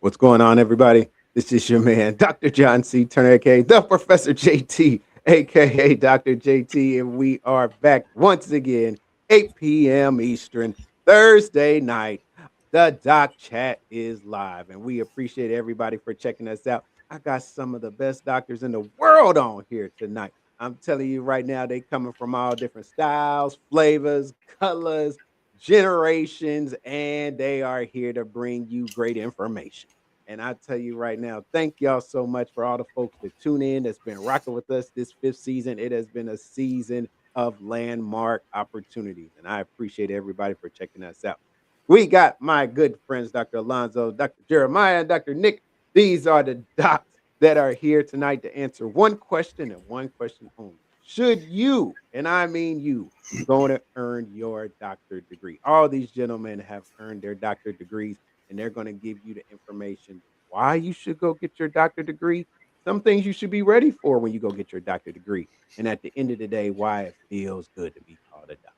What's going on, everybody? This is your man, Dr. John C. Turner, aka the Professor JT, aka Dr. JT, and we are back once again, 8 p.m. Eastern, Thursday night. The Doc Chat is live, and we appreciate everybody for checking us out. I got some of the best doctors in the world on here tonight. I'm telling you right now, they coming from all different styles, flavors, colors, generations, and they are here to bring you great information. And I tell you right now, thank y'all so much for all the folks that tune in that's been rocking with us this fifth season. It has been a season of landmark opportunities, and I appreciate everybody for checking us out. We got my good friends, Dr. Alonzo, Dr. Jeremiah, and Dr. Nick. These are the docs that are here tonight to answer one question and one question only. Should you, and I mean you, going to earn your doctorate degree? All these gentlemen have earned their doctorate degrees, and they're going to give you the information why you should go get your doctorate degree, some things you should be ready for when you go get your doctorate degree, and at the end of the day, why it feels good to be called a doctor.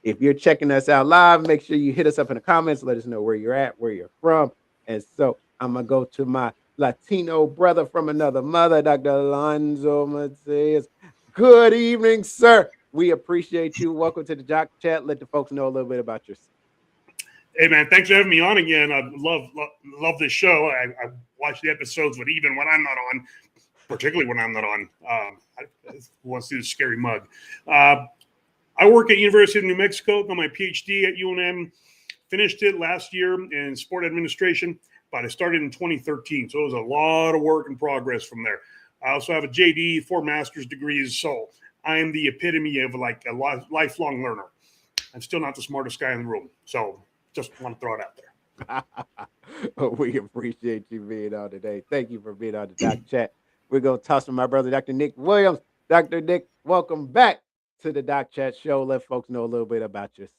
If you're checking us out live, make sure you hit us up in the comments. Let us know where you're at, where you're from. And so I'm going to go to my Latino brother from another mother, Dr. Alonzo Maestas. Good evening, sir. We appreciate you. Welcome to the Doc Chat. Let the folks know a little bit about yourself. Hey, man, thanks for having me on again. I love this show. I watch the episodes, but even when I'm not on, particularly when I'm not on, I want to see the scary mug. I work at University of New Mexico. Got my Ph.D. at UNM. Finished it last year in sport administration, but I started in 2013. So it was a lot of work in progress from there. I also have a JD, 4 master's degrees. So I am the epitome of like a lifelong learner. I'm still not the smartest guy in the room. So just want to throw it out there. We appreciate you being on today. Thank you for being on the Doc Chat. We're going to toss to my brother, Dr. Nick Williams. Dr. Nick, welcome back to the Doc Chat show. Let folks know a little bit about yourself.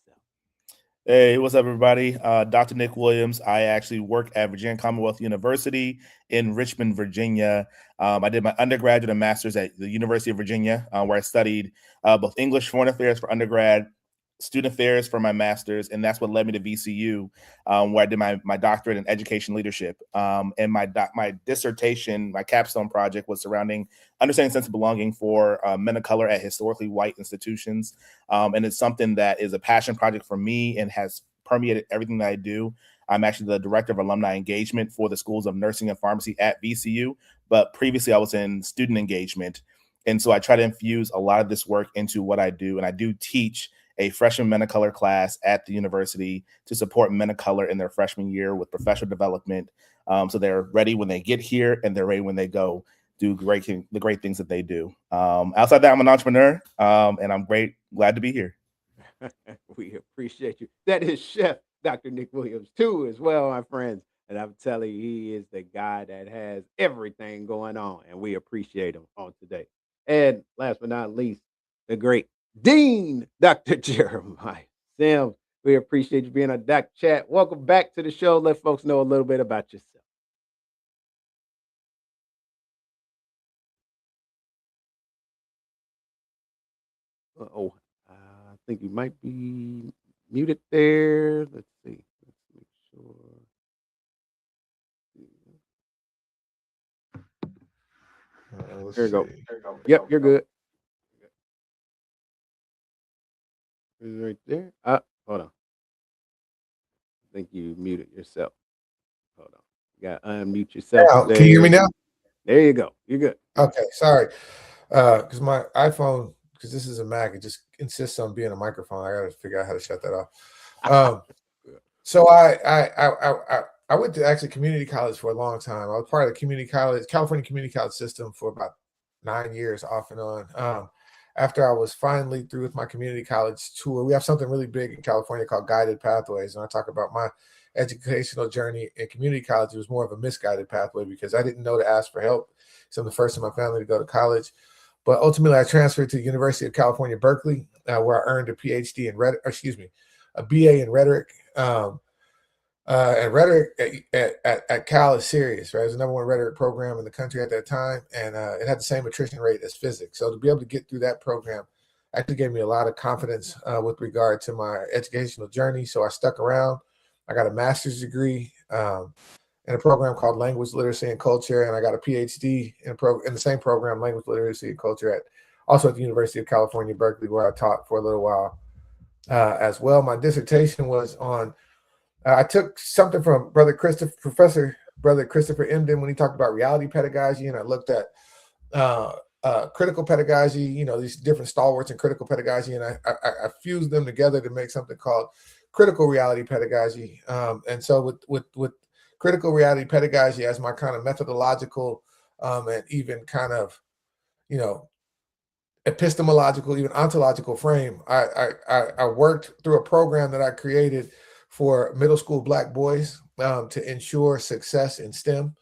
Hey, what's up, everybody? Dr. Nick Williams. I actually work at Virginia Commonwealth University in Richmond, Virginia. I did my undergraduate and master's at the University of Virginia, where I studied both English Foreign Affairs for undergrad, student affairs for my master's, and that's what led me to VCU, where I did my doctorate in education leadership. And my dissertation, my capstone project, was surrounding understanding sense of belonging for men of color at historically white institutions. And it's something that is a passion project for me and has permeated everything that I do. I'm actually the director of alumni engagement for the schools of nursing and pharmacy at VCU, but previously I was in student engagement. And so I try to infuse a lot of this work into what I do. And I do teach a freshman men of color class at the university to support men of color in their freshman year with professional development. So they're ready when they get here and they're ready when they go do the great things that they do. Outside that, I'm an entrepreneur and I'm glad to be here. We appreciate you. That is Chef Dr. Nick Williams too, as well, my friends. And I'm telling you, he is the guy that has everything going on, and we appreciate him on today. And last but not least, the great Dean, Dr. Jeremiah Sims. We appreciate you being on Doc Chat. Welcome back to the show. Let folks know a little bit about yourself. Uh-oh. I think you might be muted there. Let's see. Let's make sure. There you go. Yep, you're good. Right there. Hold on. I think you muted yourself. Hold on. You got to unmute yourself. Now, can you hear me now? There you go. You're good. Okay, sorry. Because my iPhone, because this is a Mac, it just insists on being a microphone. I got to figure out how to shut that off. So I went to actually community college for a long time. I was part of the California community college system for about 9 years off and on. After I was finally through with my community college tour, we have something really big in California called Guided Pathways. And I talk about my educational journey in community college. It was more of a misguided pathway because I didn't know to ask for help. So I'm the first in my family to go to college. But ultimately, I transferred to the University of California, Berkeley, where I earned a Ph.D. a BA in rhetoric. And rhetoric at Cal is serious, right? It was the #1 rhetoric program in the country at that time, and it had the same attrition rate as physics. So to be able to get through that program actually gave me a lot of confidence with regard to my educational journey. So I stuck around. I got a master's degree. in a program called Language Literacy and Culture, and I got a Ph.D. in the same program, Language Literacy and Culture, also at the University of California, Berkeley, where I taught for a little while as well. My dissertation was on, I took something from Professor Emden when he talked about reality pedagogy, and I looked at critical pedagogy, these different stalwarts in critical pedagogy, and I fused them together to make something called critical reality pedagogy. And so with critical reality pedagogy as my kind of methodological and even kind of, epistemological, even ontological frame, I worked through a program that I created for middle school Black boys to ensure success in STEM.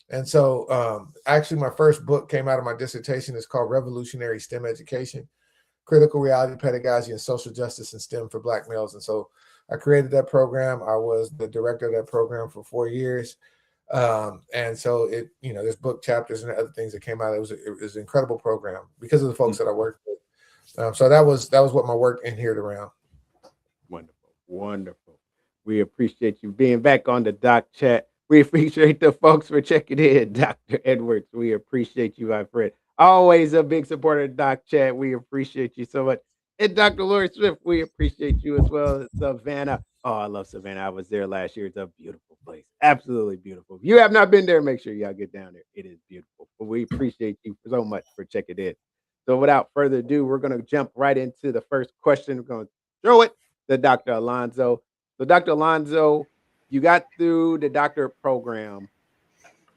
And so actually my first book came out of my dissertation. It's called Revolutionary STEM Education, Critical Reality Pedagogy and Social Justice in STEM for Black Males. And so I created that program. I was the director of that program for 4 years. And so there's book chapters and other things that came out. It was an incredible program because of the folks that I worked with. So that was what my work adhered around. Wonderful. We appreciate you being back on the Doc Chat. We appreciate the folks for checking in, Dr. Edwards. We appreciate you, my friend. Always a big supporter of Doc Chat. We appreciate you so much. And Dr. Lori Swift, we appreciate you as well. Savannah. Oh, I love Savannah. I was there last year. It's a beautiful place. Absolutely beautiful. If you have not been there, make sure y'all get down there. It is beautiful. But we appreciate you so much for checking in. So without further ado, we're going to jump right into the first question. We're going to throw it to Dr. Alonzo. So Dr. Alonzo, you got through the doctorate program.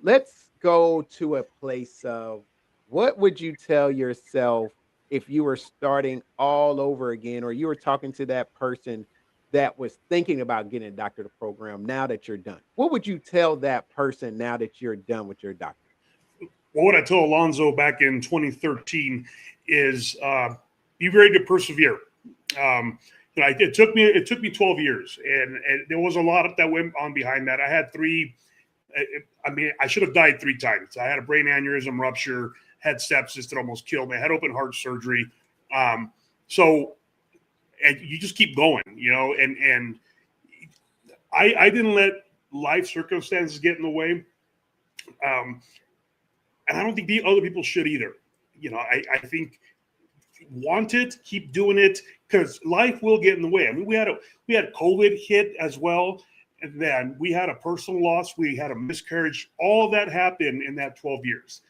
Let's go to a place of what would you tell yourself if you were starting all over again, or you were talking to that person that was thinking about getting a doctorate program now that you're done? What would you tell that person now that you're done with your doctorate? Well, what I told Alonzo back in 2013 is be ready to persevere. It took me 12 years, and there was a lot that went on behind that. I had I should have died 3 times. I had a brain aneurysm rupture, had sepsis that almost killed me. I had open heart surgery. So you just keep going, and I didn't let life circumstances get in the way. And I don't think the other people should either. I think want it, keep doing it, because life will get in the way. I mean, we had COVID hit as well, and then we had a personal loss, we had a miscarriage. All of that happened in that 12 years.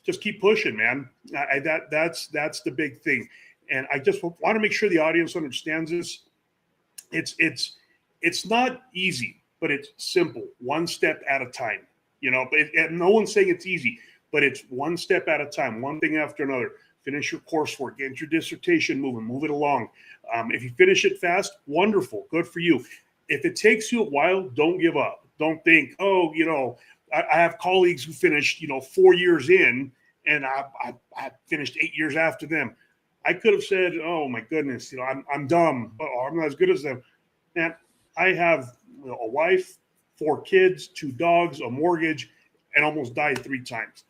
Just keep pushing, man. That's the big thing. And I just want to make sure the audience understands this. It's not easy, but it's simple, one step at a time. But no one's saying it's easy, but it's one step at a time, one thing after another. Finish your coursework, get your dissertation moving, move it along. If you finish it fast, wonderful, good for you. If it takes you a while, don't give up. Don't think, I have colleagues who finished, 4 years in, and I finished 8 years after them. I could have said, oh my goodness, I'm dumb, or I'm not as good as them. Man, I have a wife, 4 kids, 2 dogs, a mortgage, and almost died 3 times.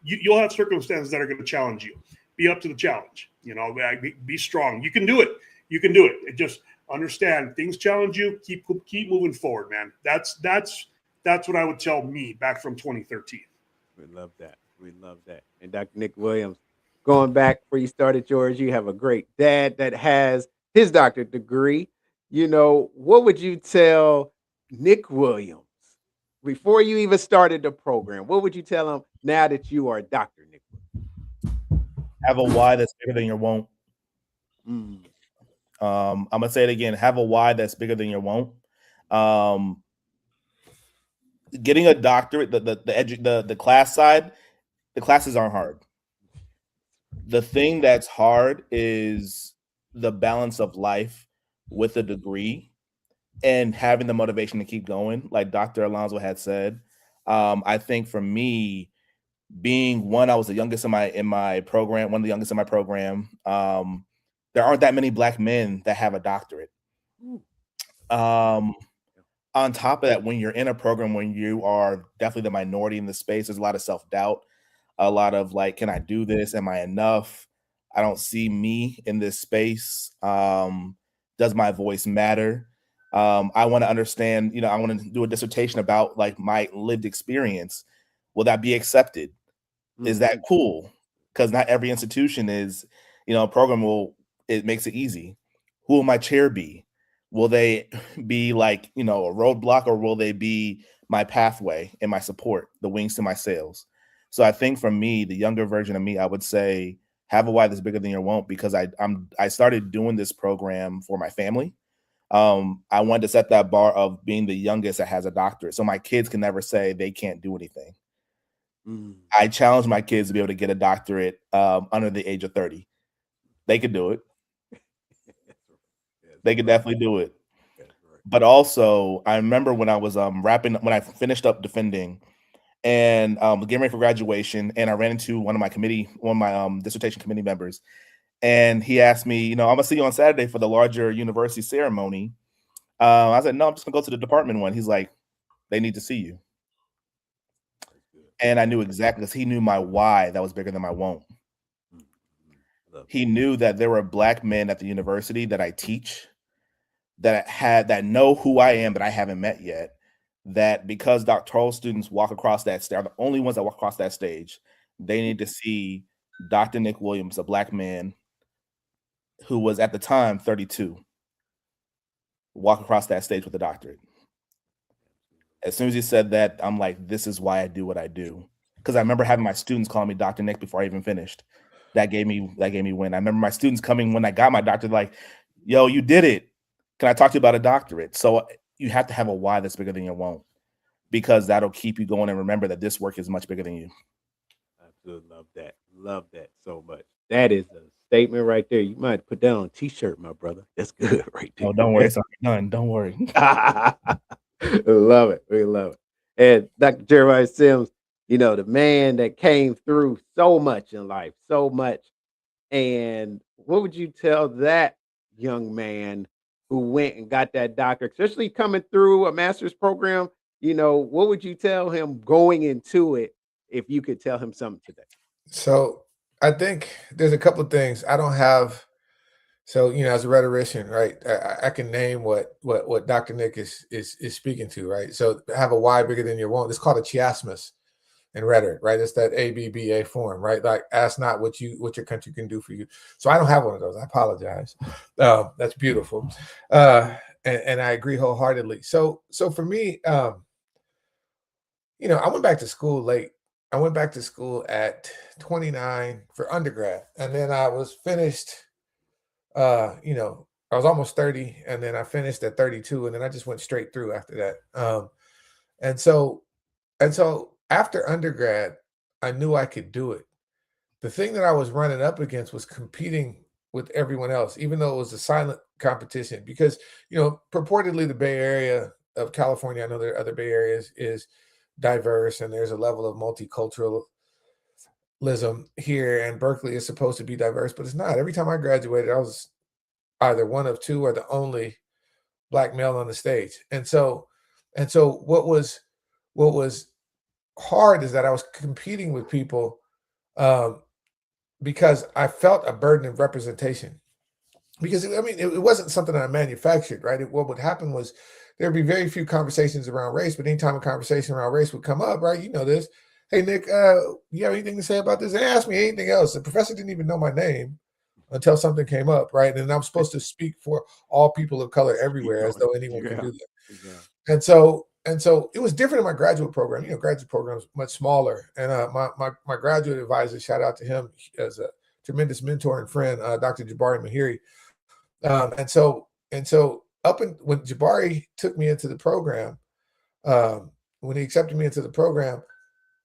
You'll have circumstances that are going to challenge you. Be up to the challenge. Be strong. You can do it. Just understand things challenge you. Keep moving forward, man. That's what I would tell me back from 2013. We love that. And Dr. Nick Williams, going back where you started, George, you have a great dad that has his doctorate degree. What would you tell Nick Williams before you even started the program? What would you tell him now that you are Dr. Nick Williams? Have a why that's bigger than your won't. I'm gonna say it again. Have a why that's bigger than your won't. Getting a doctorate, the class side, the classes aren't hard. The thing that's hard is the balance of life with a degree and having the motivation to keep going, like Dr. Alonzo had said. I think for me, being one, I was the youngest in my program, one of the youngest in my program. There aren't that many Black men that have a doctorate. On top of that, when you're in a program when you are definitely the minority in the space, there's a lot of self-doubt, a lot of like, can I do this? Am I enough? I don't see me in this space. Does my voice matter? I want to understand, I want to do a dissertation about like my lived experience. Will that be accepted? Is that cool? Because not every institution is, a program it makes it easy. Who will my chair be? Will they be like, a roadblock, or will they be my pathway and my support, the wings to my sails? So I think for me, the younger version of me, I would say have a why that's bigger than your won't, because I started doing this program for my family. I wanted to set that bar of being the youngest that has a doctorate, so my kids can never say they can't do anything. I challenge my kids to be able to get a doctorate under the age of 30. They could do it. They could definitely do it. But also, I remember when I was when I finished up defending and getting ready for graduation, and I ran into one of my dissertation committee members, and he asked me, I'm gonna see you on Saturday for the larger university ceremony. I said, no, I'm just gonna go to the department one. He's like, they need to see you. And I knew exactly, because he knew my why that was bigger than my won't. He knew that there were Black men at the university that I teach that know who I am, but I haven't met yet. That because doctoral students walk across that stage, are the only ones that walk across that stage, they need to see Dr. Nick Williams, a Black man who was at the time 32, walk across that stage with a doctorate. As soon as he said that, I'm like, this is why I do what I do. Because I remember having my students call me Dr. Nick before I even finished. That gave me win. I remember my students coming when I got my doctorate, like, yo, you did it. Can I talk to you about a doctorate? So you have to have a why that's bigger than your won't, because that'll keep you going, and remember that this work is much bigger than you. Absolutely love that. Love that so much. That is a statement right there. You might put that on a t-shirt, my brother. That's good right there. Oh, don't worry. It's already done. Don't worry. Love it. We love it. And Dr. Jeremiah Sims, the man that came through so much in life, so much. And what would you tell that young man who went and got that doctorate, especially coming through a master's program? What would you tell him going into it if you could tell him something today? So I think there's a couple of things. I don't have, so as a rhetorician, right? I can name what Dr. Nick is speaking to, right? So have a why bigger than your won't. It's called a chiasmus in rhetoric, right? It's that ABBA form, right? Like, ask not what your country can do for you. So I don't have one of those. I apologize. That's beautiful, and I agree wholeheartedly. So for me, I went back to school late. I went back to school at 29 for undergrad, and then I was finished. I was almost 30, and then I finished at 32, and then I just went straight through after that. And so after undergrad, I knew I could do it. The thing that I was running up against was competing with everyone else, even though it was a silent competition, because, purportedly the Bay Area of California, I know there are other Bay Areas, is diverse, and there's a level of multiculturalism here, and Berkeley is supposed to be diverse, but it's not. Every time I graduated, I was either one of two or the only Black male on the stage. And so what was hard is that I was competing with people because I felt a burden of representation. Because it wasn't something that I manufactured, right? What would happen was there'd be very few conversations around race, but anytime a conversation around race would come up, right? You know this. Hey, Nick, you have anything to say about this? They asked me anything else. The professor didn't even know my name until something came up, right? And I'm supposed to speak for all people of color everywhere, as though anyone can do that. Yeah. And so it was different in my graduate program. Graduate program is much smaller. And my graduate advisor, shout out to him as a tremendous mentor and friend, Dr. Jabari Mahiri. And so when Jabari took me into the program, when he accepted me into the program,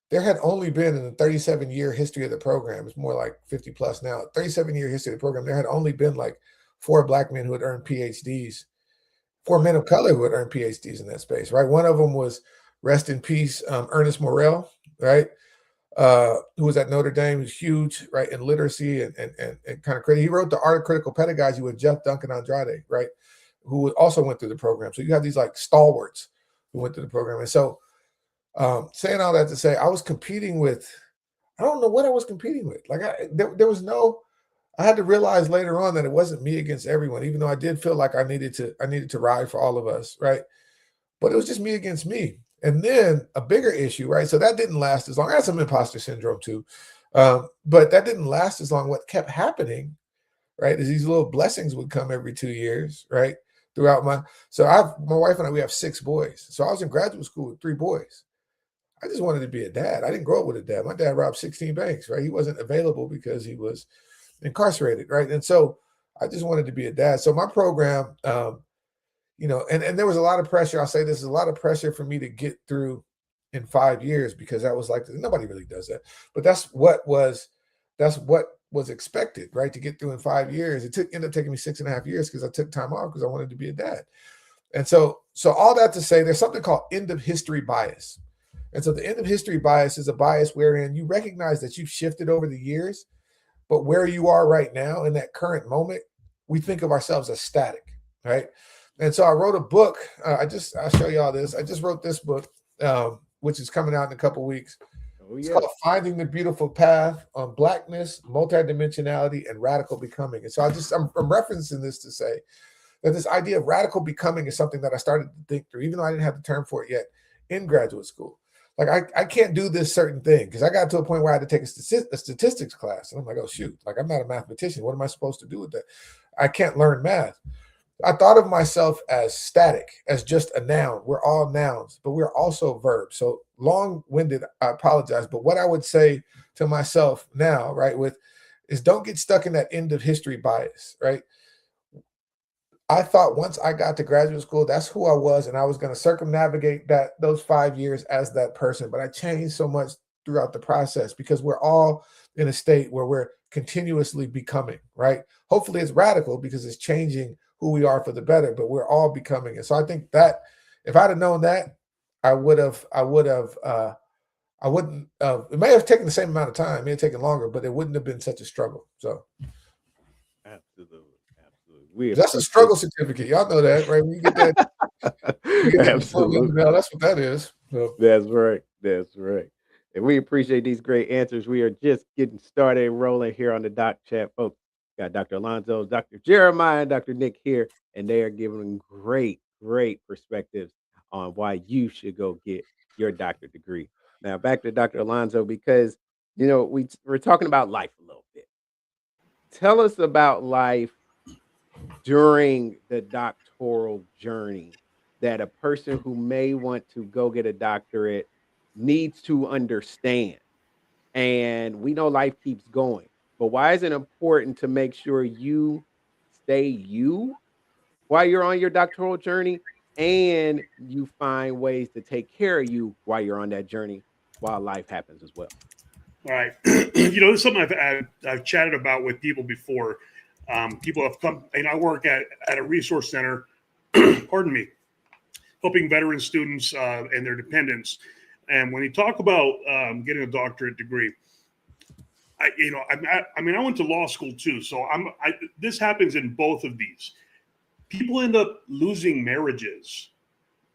there had only been, in the 37-year history of the program, it's more like 50 plus now, 37-year history of the program, there had only been like 4 Black men who had earned PhDs, 4 men of color who had earned PhDs in that space, right? One of them was, rest in peace, Ernest Morrell, right? Who was at Notre Dame, was huge, right, in literacy and kind of crazy. He wrote The Art of Critical Pedagogy with Jeff Duncan Andrade, right, who also went through the program. So you have these like stalwarts who went through the program. And so saying all that to say, I was competing with, I don't know what I was competing with. Like there was no, I had to realize later on that it wasn't me against everyone, even though I did feel like I needed to ride for all of us, right? But it was just me against me. And then a bigger issue, right? So that didn't last as long. I had some imposter syndrome too. But that didn't last as long. What kept happening, right, is these little blessings would come every 2 years, right? Throughout my wife and I, we have 6 boys. So I was in graduate school with 3 boys. I just wanted to be a dad. I didn't grow up with a dad. My dad robbed 16 banks, right? He wasn't available because he was incarcerated, right? And so I just wanted to be a dad. So my program, and there was a lot of pressure. I'll say this is a lot of pressure for me to get through in 5 years, because that was like, nobody really does that. But that's what was expected, right? To get through in 5 years. Ended up taking me 6.5 years because I took time off because I wanted to be a dad. And so all that to say, there's something called end of history bias. And so the end of history bias is a bias wherein you recognize that you've shifted over the years, but where you are right now in that current moment, we think of ourselves as static, right? And so I wrote a book. I'll show you all this. I just wrote this book, which is coming out in a couple of weeks. It's called Finding the Beautiful Path on Blackness, Multidimensionality, and Radical Becoming. And so I'm referencing this to say that this idea of radical becoming is something that I started to think through, even though I didn't have the term for it yet in graduate school. Like I can't do this certain thing because I got to a point where I had to take a statistics class. And I'm like, oh, shoot, like I'm not a mathematician. What am I supposed to do with that? I can't learn math. I thought of myself as static, as just a noun. We're all nouns, but we're also verbs. So long-winded, I apologize. But what I would say to myself now, right, is don't get stuck in that end of history bias, right? I thought once I got to graduate school, that's who I was, and I was going to circumnavigate those 5 years as that person. But I changed so much throughout the process because we're all in a state where we're continuously becoming, right? Hopefully it's radical because it's changing who we are for the better, but we're all becoming. And so I think that if I'd have known that, I wouldn't, it may have taken the same amount of time, it may have taken longer, but it wouldn't have been such a struggle. So. Absolutely. That's a struggle certificate. Y'all know that, right? When you get that, Absolutely. That's what that is. So. That's right. And we appreciate these great answers. We are just getting started rolling here on the Doc Chat, folks. Got Dr. Alonzo, Dr. Jeremiah, and Dr. Nick here, and they are giving great perspectives on why you should go get your doctorate degree. Now, back to Dr. Alonzo, because we're talking about life a little bit. Tell us about life during the doctoral journey that a person who may want to go get a doctorate needs to understand. And we know life keeps going, but why is it important to make sure you stay you while you're on your doctoral journey and you find ways to take care of you while you're on that journey while life happens as well? All right. This is something I've chatted about with people before. People have come, and I work at a resource center, pardon me, helping veteran students and their dependents. And when you talk about getting a doctorate degree, I went to law school too. So this happens in both of these. People end up losing marriages,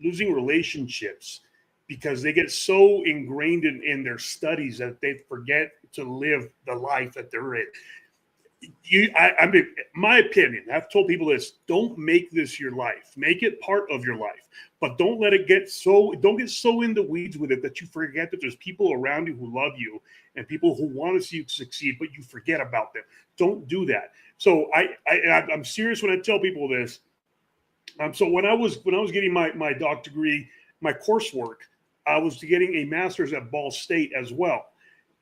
losing relationships, because they get so ingrained in their studies that they forget to live the life that they're in. My opinion, I've told people this: don't make this your life. Make it part of your life, but don't get so in the weeds with it that you forget that there's people around you who love you and people who want to see you succeed, but you forget about them. Don't do that. So I'm serious when I tell people this. So when I was getting my doc degree, my coursework, I was getting a master's at Ball State as well,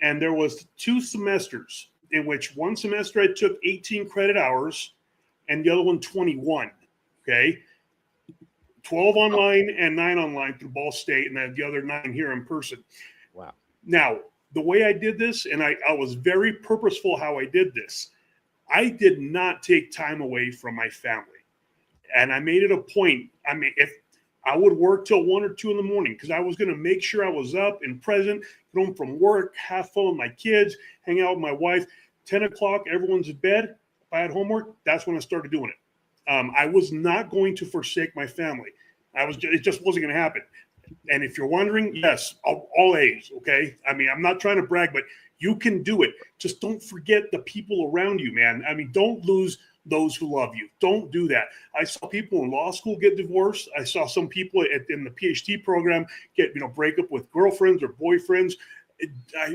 and there was 2 semesters. In which one semester I took 18 credit hours and the other one 21. Okay. 12 online and 9 online through Ball State, and then the other 9 here in person. Wow. Now, the way I did this, and I was very purposeful how I did this, I did not take time away from my family. And I made it a point. If I would work till 1 or 2 in the morning because I was going to make sure I was up and present, get home from work, have fun with my kids, hang out with my wife. 10 o'clock, everyone's in bed. If I had homework, that's when I started doing it. I was not going to forsake my family. It just wasn't going to happen. And if you're wondering, yes, all A's. Okay. I mean, I'm not trying to brag, but you can do it. Just don't forget the people around you, man. I mean, don't lose those who love you. Don't do that. I saw people in law school get divorced. I saw some people in the Ph.D. program get, break up with girlfriends or boyfriends.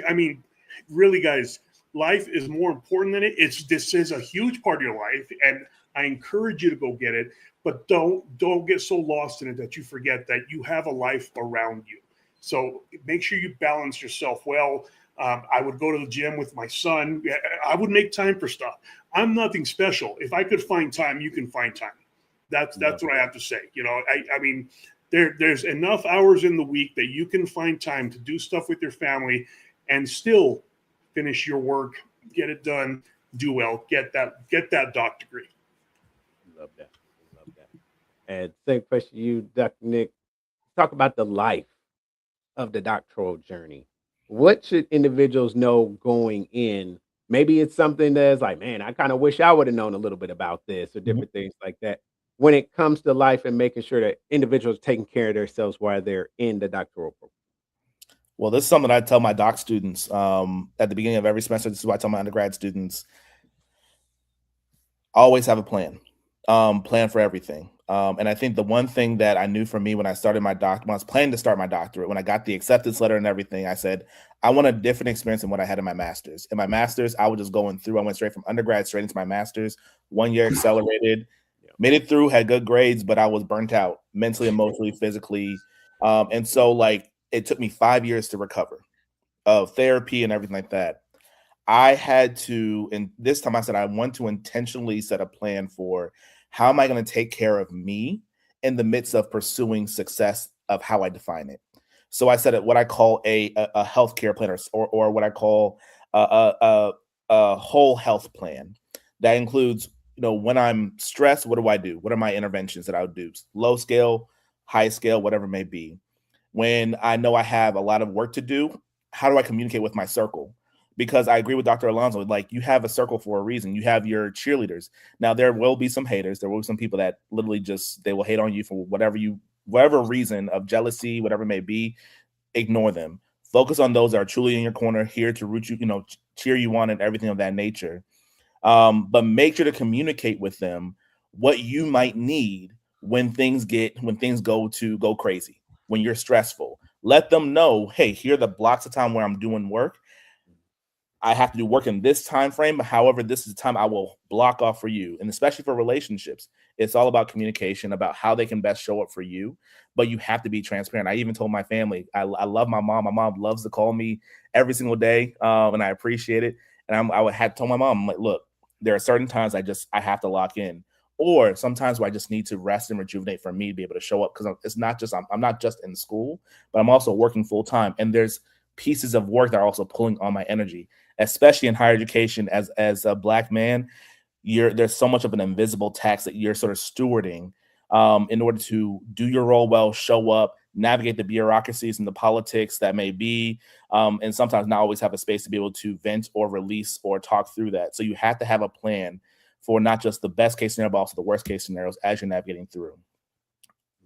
I mean, really, guys, life is more important than it. This is a huge part of your life, and I encourage you to go get it. But don't get so lost in it that you forget that you have a life around you. So make sure you balance yourself well. I would go to the gym with my son. I would make time for stuff. I'm nothing special. If I could find time, you can find time. That's what I have to say. I mean, there's enough hours in the week that you can find time to do stuff with your family and still finish your work, get it done, do well, get that doc degree. Love that. And same question to you, Dr. Nick. Talk about the life of the doctoral journey. What should individuals know going in? Maybe it's something that's like, man, I kind of wish I would have known a little bit about this or different things like that. When it comes to life and making sure that individuals taking care of themselves while they're in the doctoral program. Well, this is something I tell my doc students at the beginning of every semester. This is what I tell my undergrad students. Always have a plan. Plan for everything. And I think the one thing that I knew for me when I started when I was planning to start my doctorate, when I got the acceptance letter and everything, I said, I want a different experience than what I had in my master's. In my master's, I was just going through. I went straight from undergrad straight into my master's, 1 year accelerated, made it through, had good grades, but I was burnt out mentally, emotionally, physically. And so it took me 5 years to recover of therapy and everything like that. I had to, and this time I said, I want to intentionally set a plan for how am I going to take care of me in the midst of pursuing success of how I define it. So I said what I call a healthcare plan or what I call a whole health plan that includes, when I'm stressed, what do I do? What are my interventions that I would do? Low scale, high scale, whatever it may be. When I know I have a lot of work to do, how do I communicate with my circle? Because I agree with Dr. Alonzo, you have a circle for a reason. You have your cheerleaders. Now, there will be some haters. There will be some people that literally they will hate on you for whatever reason of jealousy, whatever it may be. Ignore them. Focus on those that are truly in your corner, here to root you, cheer you on and everything of that nature. But make sure to communicate with them what you might need when things go crazy, when you're stressful. Let them know, hey, here are the blocks of time where I'm doing work. I have to do work in this time frame. However, this is the time I will block off for you. And especially for relationships, it's all about communication, about how they can best show up for you. But you have to be transparent. I even told my family, I love my mom. My mom loves to call me every single day, and I appreciate it. And I had told my mom, I'm like, look, there are certain times I have to lock in. Or sometimes where I just need to rest and rejuvenate for me to be able to show up. Because it's not just I'm not just in school, but I'm also working full time. And there's pieces of work that are also pulling on my energy, especially in higher education. As a Black man, there's so much of an invisible tax that you're sort of stewarding in order to do your role well, show up, navigate the bureaucracies and the politics that may be, and sometimes not always have a space to be able to vent or release or talk through that. So you have to have a plan for not just the best case scenario, but also the worst case scenarios as you're navigating through.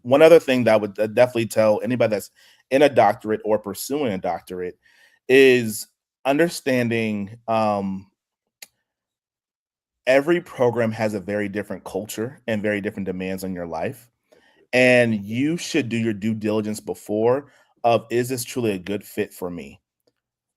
One other thing that I would definitely tell anybody that's in a doctorate or pursuing a doctorate is understanding every program has a very different culture and very different demands on your life. And you should do your due diligence before of, is this truly a good fit for me?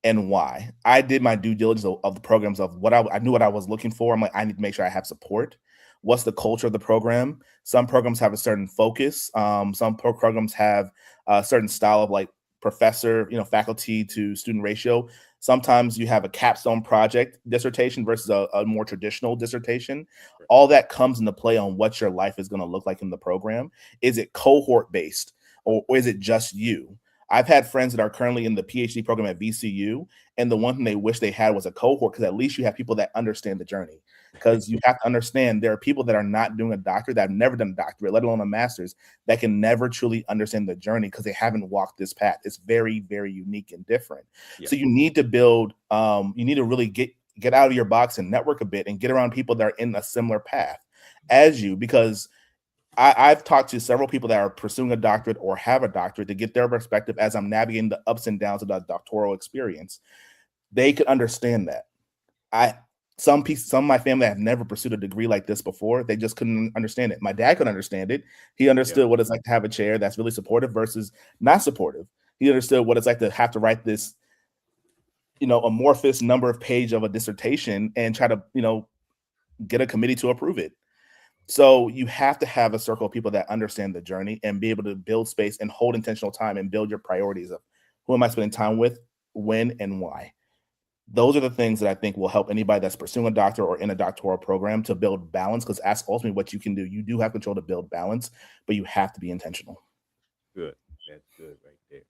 And why? I did my due diligence of the programs of what I knew what I was looking for. I'm like, I need to make sure I have support. What's the culture of the program? Some programs have a certain focus. Some programs have a certain style of professor, faculty to student ratio. Sometimes you have a capstone project dissertation versus a more traditional dissertation. All that comes into play on what your life is going to look like in the program. Is it cohort based or is it just you? I've had friends that are currently in the PhD program at VCU, and the one thing they wish they had was a cohort, because at least you have people that understand the journey. Because you have to understand there are people that are not doing a doctorate, that have never done a doctorate, let alone a master's, that can never truly understand the journey because they haven't walked this path. It's very, very unique and different. Yeah. So you need to build, you need to really get out of your box and network a bit and get around people that are in a similar path as you, because I've talked to several people that are pursuing a doctorate or have a doctorate to get their perspective as I'm navigating the ups and downs of that doctoral experience. They could understand that. Some of my family have never pursued a degree like this before. They just couldn't understand it. My dad could understand it. He understood what it's like to have a chair that's really supportive versus not supportive. He understood what it's like to have to write this, amorphous number of page of a dissertation and try to, get a committee to approve it. So you have to have a circle of people that understand the journey and be able to build space and hold intentional time and build your priorities of who am I spending time with, when, and why. Those are the things that I think will help anybody that's pursuing a doctor or in a doctoral program to build balance, because that's ultimately what you can do. You do have control to build balance, but you have to be intentional. Good. That's good right there.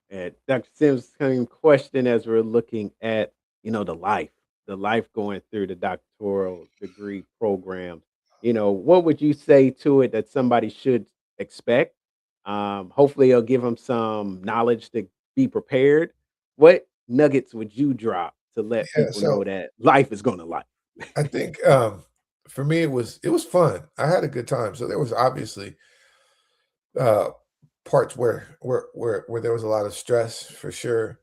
And Dr. Sims, same question as we're looking at, the life going through the doctoral degree program. What would you say to it that somebody should expect? Hopefully, it'll give them some knowledge to be prepared. What nuggets would you drop to let Yeah, people know so that life is going to life? I think for me it was fun. I had a good time. So there was obviously uh parts where there was a lot of stress for sure.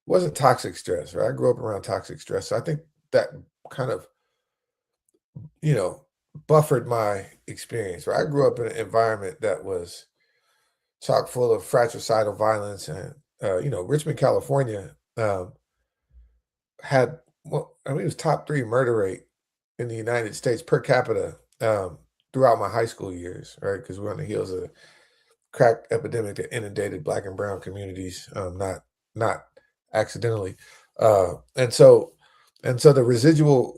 Wasn't toxic stress, right? I grew up around toxic stress. So I think that kind of, you know, buffered my experience. Right? I grew up in an environment that was chock full of fratricidal violence and Richmond, California, had well, I mean, it was top 3 murder rate in the United States per capita, throughout my high school years, right? Because we're on the heels of a crack epidemic that inundated Black and brown communities, not accidentally. And so the residual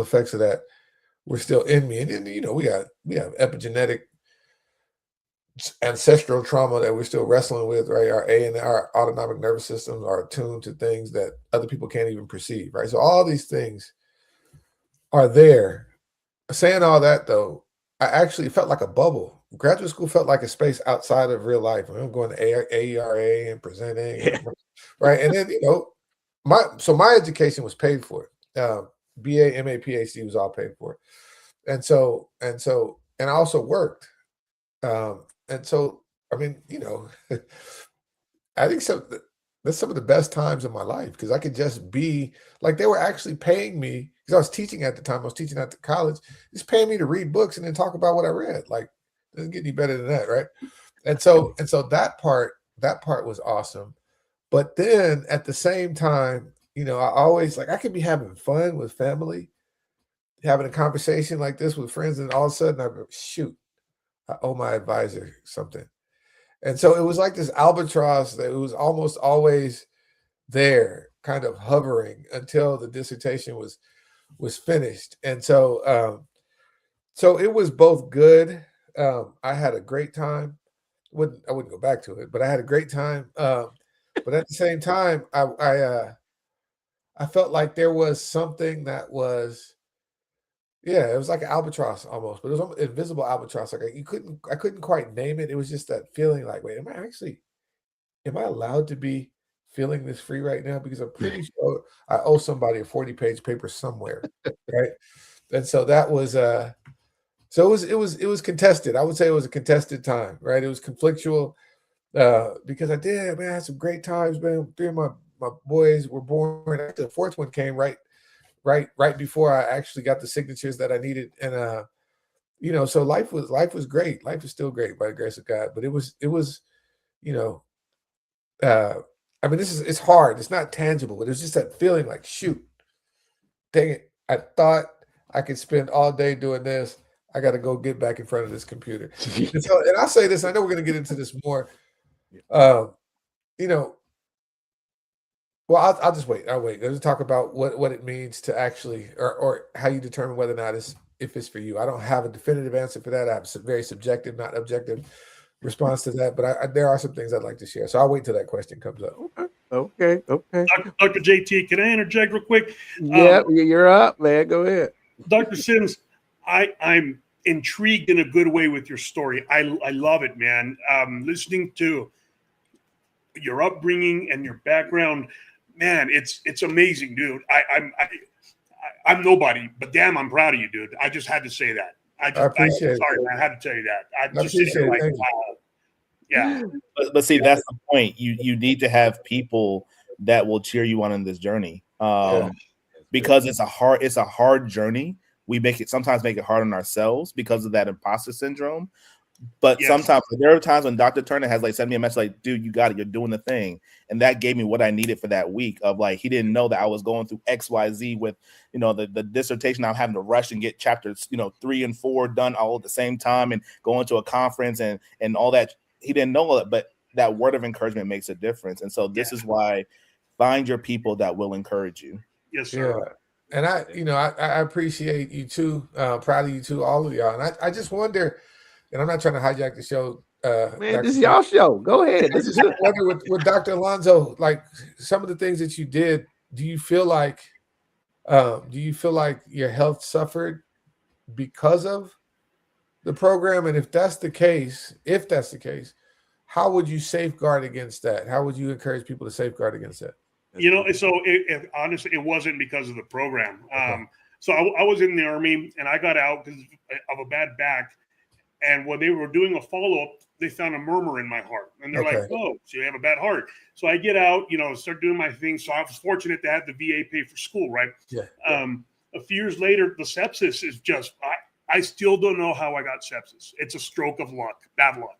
effects of that were still in me. And then, we have epigenetic ancestral trauma that we're still wrestling with, right? Our A and our autonomic nervous systems are attuned to things that other people can't even perceive, right? So all these things are there. Saying all that though, I actually felt like a bubble. Graduate school felt like a space outside of real life. I'm going to AERA and presenting, Yeah. right? And then my education was paid for. BA, MA, PhD was all paid for, and I also worked. And so, I mean, I think that's some of the best times of my life because I could just be like they were actually paying me because I was teaching at the time. I was teaching at the college, just paying me to read books and then talk about what I read. Like, doesn't get any better than that, right? And so that part was awesome. But then at the same time, I always I could be having fun with family, having a conversation like this with friends, and all of a sudden I go, shoot, I owe my advisor something. And so it was like this albatross that it was almost always there, kind of hovering until the dissertation was finished. And so it was both good. I had a great time. I wouldn't go back to it, but I had a great time. But at the same time, I felt like there was something that was yeah, it was like an albatross almost, but it was an invisible albatross. Like I couldn't quite name it. It was just that feeling like, wait, am I allowed to be feeling this free right now? Because I'm pretty sure I owe somebody a 40-page paper somewhere, right? And so that was so it was contested. I would say it was a contested time, right? It was conflictual because I had some great times, man. 3 of my boys were born. After the 4th one came right before I actually got the signatures that I needed. And so life was great. Life is still great by the grace of God. But it was, you know, uh I mean, it's hard. It's not tangible, but it's just that feeling like, shoot, dang it. I thought I could spend all day doing this. I got to go get back in front of this computer. And I'll say this, I know we're going to get into this more. Um, you know, Well, I'll just wait. I'll wait. Let's talk about what it means to actually, or how you determine whether or not if it's for you. I don't have a definitive answer for that. I have a very subjective, not objective response to that. But there are some things I'd like to share. So I'll wait till that question comes up. Okay. Dr. JT, can I interject real quick? Yeah, you're up, man. Go ahead. Dr. Sims, I'm intrigued in a good way with your story. I love it, man. Listening to your upbringing and your background, man, it's amazing, dude. I'm nobody, but damn, I'm proud of you, dude. I just had to say that. I appreciate it. sorry, man, I had to tell you that. I just appreciate it. like, Thank you. wow. Yeah. But see, that's the point. You need to have people that will cheer you on in this journey. Because it's a hard journey. We sometimes make it hard on ourselves because of that imposter syndrome. But sometimes there are times when Dr. Turner has like sent me a message like, dude, you got it, you're doing the thing. And that gave me what I needed for that week of like, he didn't know that I was going through XYZ with, the dissertation. I'm having to rush and get chapters, 3 and 4 done all at the same time and going to a conference and all that. He didn't know it, but that word of encouragement makes a difference. And so this is why find your people that will encourage you. Yes, sir. Yeah. And I appreciate you too. Proud of you too, all of y'all. And I just wonder, and I'm not trying to hijack the show. Man, this is y'all show. Go ahead. This is wonder with Dr. Alonzo, like some of the things that you did, do you feel like your health suffered because of the program? And if that's the case, how would you safeguard against that? How would you encourage people to safeguard against that? Honestly, it wasn't because of the program. So I was in the Army and I got out because of a bad back. And when they were doing a follow-up, they found a murmur in my heart. And they're like, oh, so you have a bad heart. So I get out, start doing my thing. So I was fortunate to have the VA pay for school, right? Yeah. A few years later, the sepsis is just, I still don't know how I got sepsis. It's a stroke of luck, bad luck.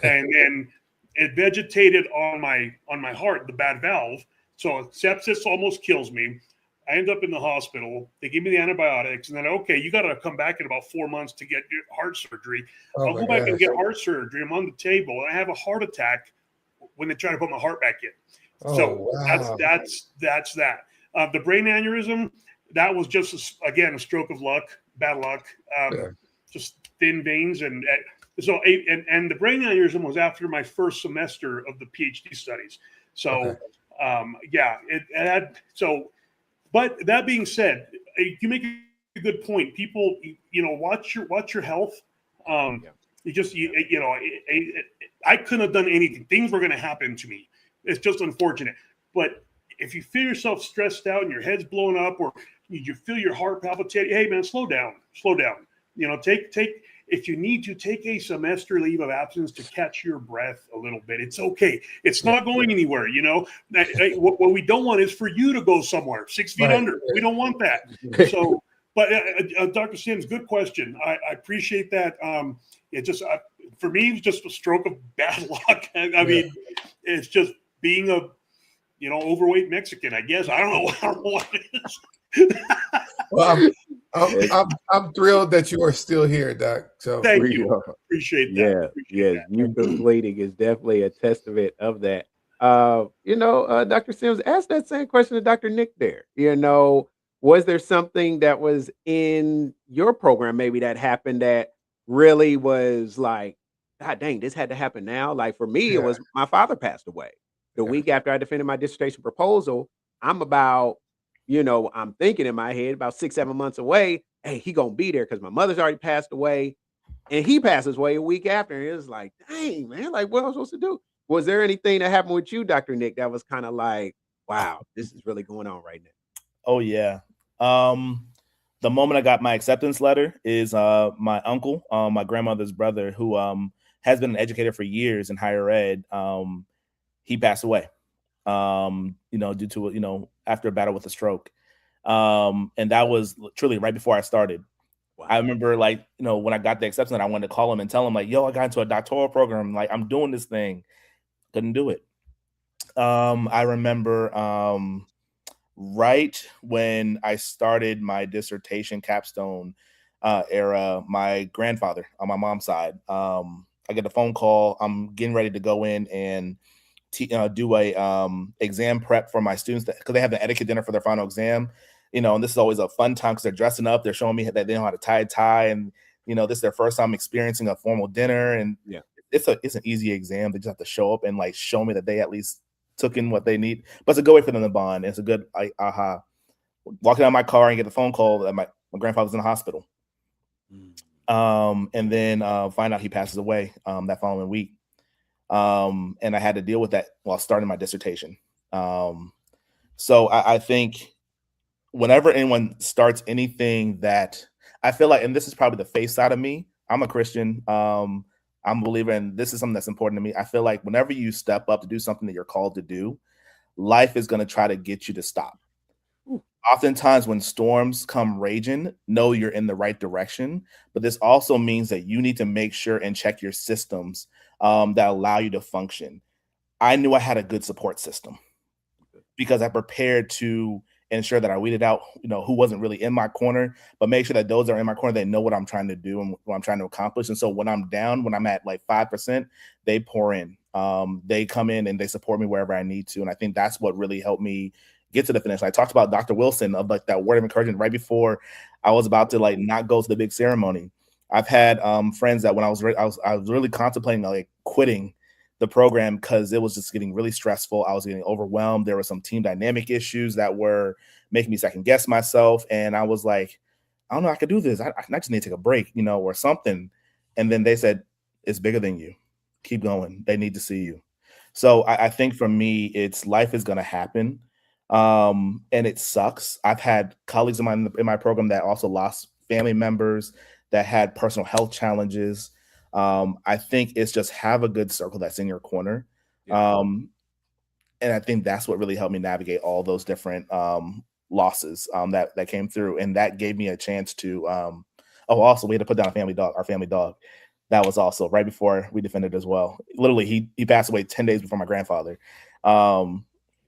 And then it vegetated on my heart, the bad valve. So sepsis almost kills me. I end up in the hospital. They give me the antibiotics, and then, okay, you got to come back in about 4 months to get your heart surgery. I'll go back and get heart surgery. I'm on the table. I have a heart attack when they try to put my heart back in. That's that. The brain aneurysm, that was just, again, a stroke of luck, bad luck, just thin veins. And the brain aneurysm was after my first semester of the Ph.D. studies. So, but that being said, you make a good point. People, watch your health. I couldn't have done anything. Things were going to happen to me. It's just unfortunate. But if you feel yourself stressed out and your head's blown up, or you feel your heart palpitating, hey man, slow down. If you need to, take a semester leave of absence to catch your breath a little bit. It's okay. It's not going anywhere. What we don't want is for you to go somewhere 6 feet under. We don't want that. So, but Dr. Sims, good question. I appreciate that. It just, for me, it's just a stroke of bad luck. I mean, it's just being a, overweight Mexican, I guess. I don't know what it is. Well, I'm thrilled that you are still here, Doc. So thank you. Appreciate that. You completing is definitely a testament of that. Dr. Sims, asked that same question to Dr. Nick there. Was there something that was in your program maybe that happened that really was like, God dang, this had to happen now? Like for me, it was my father passed away. The week after I defended my dissertation proposal. I'm about, I'm thinking in my head about 6-7 months away. Hey, he gonna be there because my mother's already passed away, and he passes away a week after. And it was like, dang, man, like what am I supposed to do? Was there anything that happened with you, Dr. Nick, that was kind of like, wow, this is really going on right now? Oh yeah. The moment I got my acceptance letter is my uncle, my grandmother's brother, who has been an educator for years in higher ed. He passed away. Due to, after a battle with a stroke. And that was truly right before I started. Wow. I remember when I got the acceptance, I wanted to call him and tell him I got into a doctoral program. Like I'm doing this thing. Couldn't do it. I remember right when I started my dissertation capstone era, my grandfather on my mom's side, I get a phone call. I'm getting ready to go in and do a exam prep for my students because they have the etiquette dinner for their final exam, and this is always a fun time because they're dressing up. They're showing me that they know how to tie a tie, and this is their first time experiencing a formal dinner. And it's an easy exam. They just have to show up and show me that they at least took in what they need. But it's a good way for them to bond. It's a good aha. Walking out of my car and get the phone call that my grandfather's in the hospital, and then find out he passes away that following week. And I had to deal with that while starting my dissertation. So I think whenever anyone starts anything that I feel like, and this is probably the face side of me. I'm a Christian. I'm a believer, and this is something that's important to me. I feel like whenever you step up to do something that you're called to do, life is going to try to get you to stop. Ooh. Oftentimes when storms come raging, know you're in the right direction, but this also means that you need to make sure and check your systems that allow you to function. I knew I had a good support system because I prepared to ensure that I weeded out, who wasn't really in my corner, but make sure that those that are in my corner, they know what I'm trying to do and what I'm trying to accomplish. And so when I'm down, when I'm at like 5%, they pour in. They come in and they support me wherever I need to. And I think that's what really helped me get to the finish. I talked about Dr. Wilson of like that word of encouragement right before I was about to like not go to the big ceremony. I've had friends that when I was really contemplating like quitting the program because it was just getting really stressful. I was getting overwhelmed. There were some team dynamic issues that were making me second guess myself. And I was like, I don't know, I could do this. I just need to take a break, or something. And then they said, it's bigger than you. Keep going. They need to see you. So I think for me, it's life is going to happen. And it sucks. I've had colleagues of mine in my program that also lost family members that had personal health challenges. I think it's just have a good circle that's in your corner. Yeah. And I think that's what really helped me navigate all those different losses that came through. And that gave me a chance to, also we had to put down our family dog. That was also right before we defended as well. Literally, he passed away 10 days before my grandfather.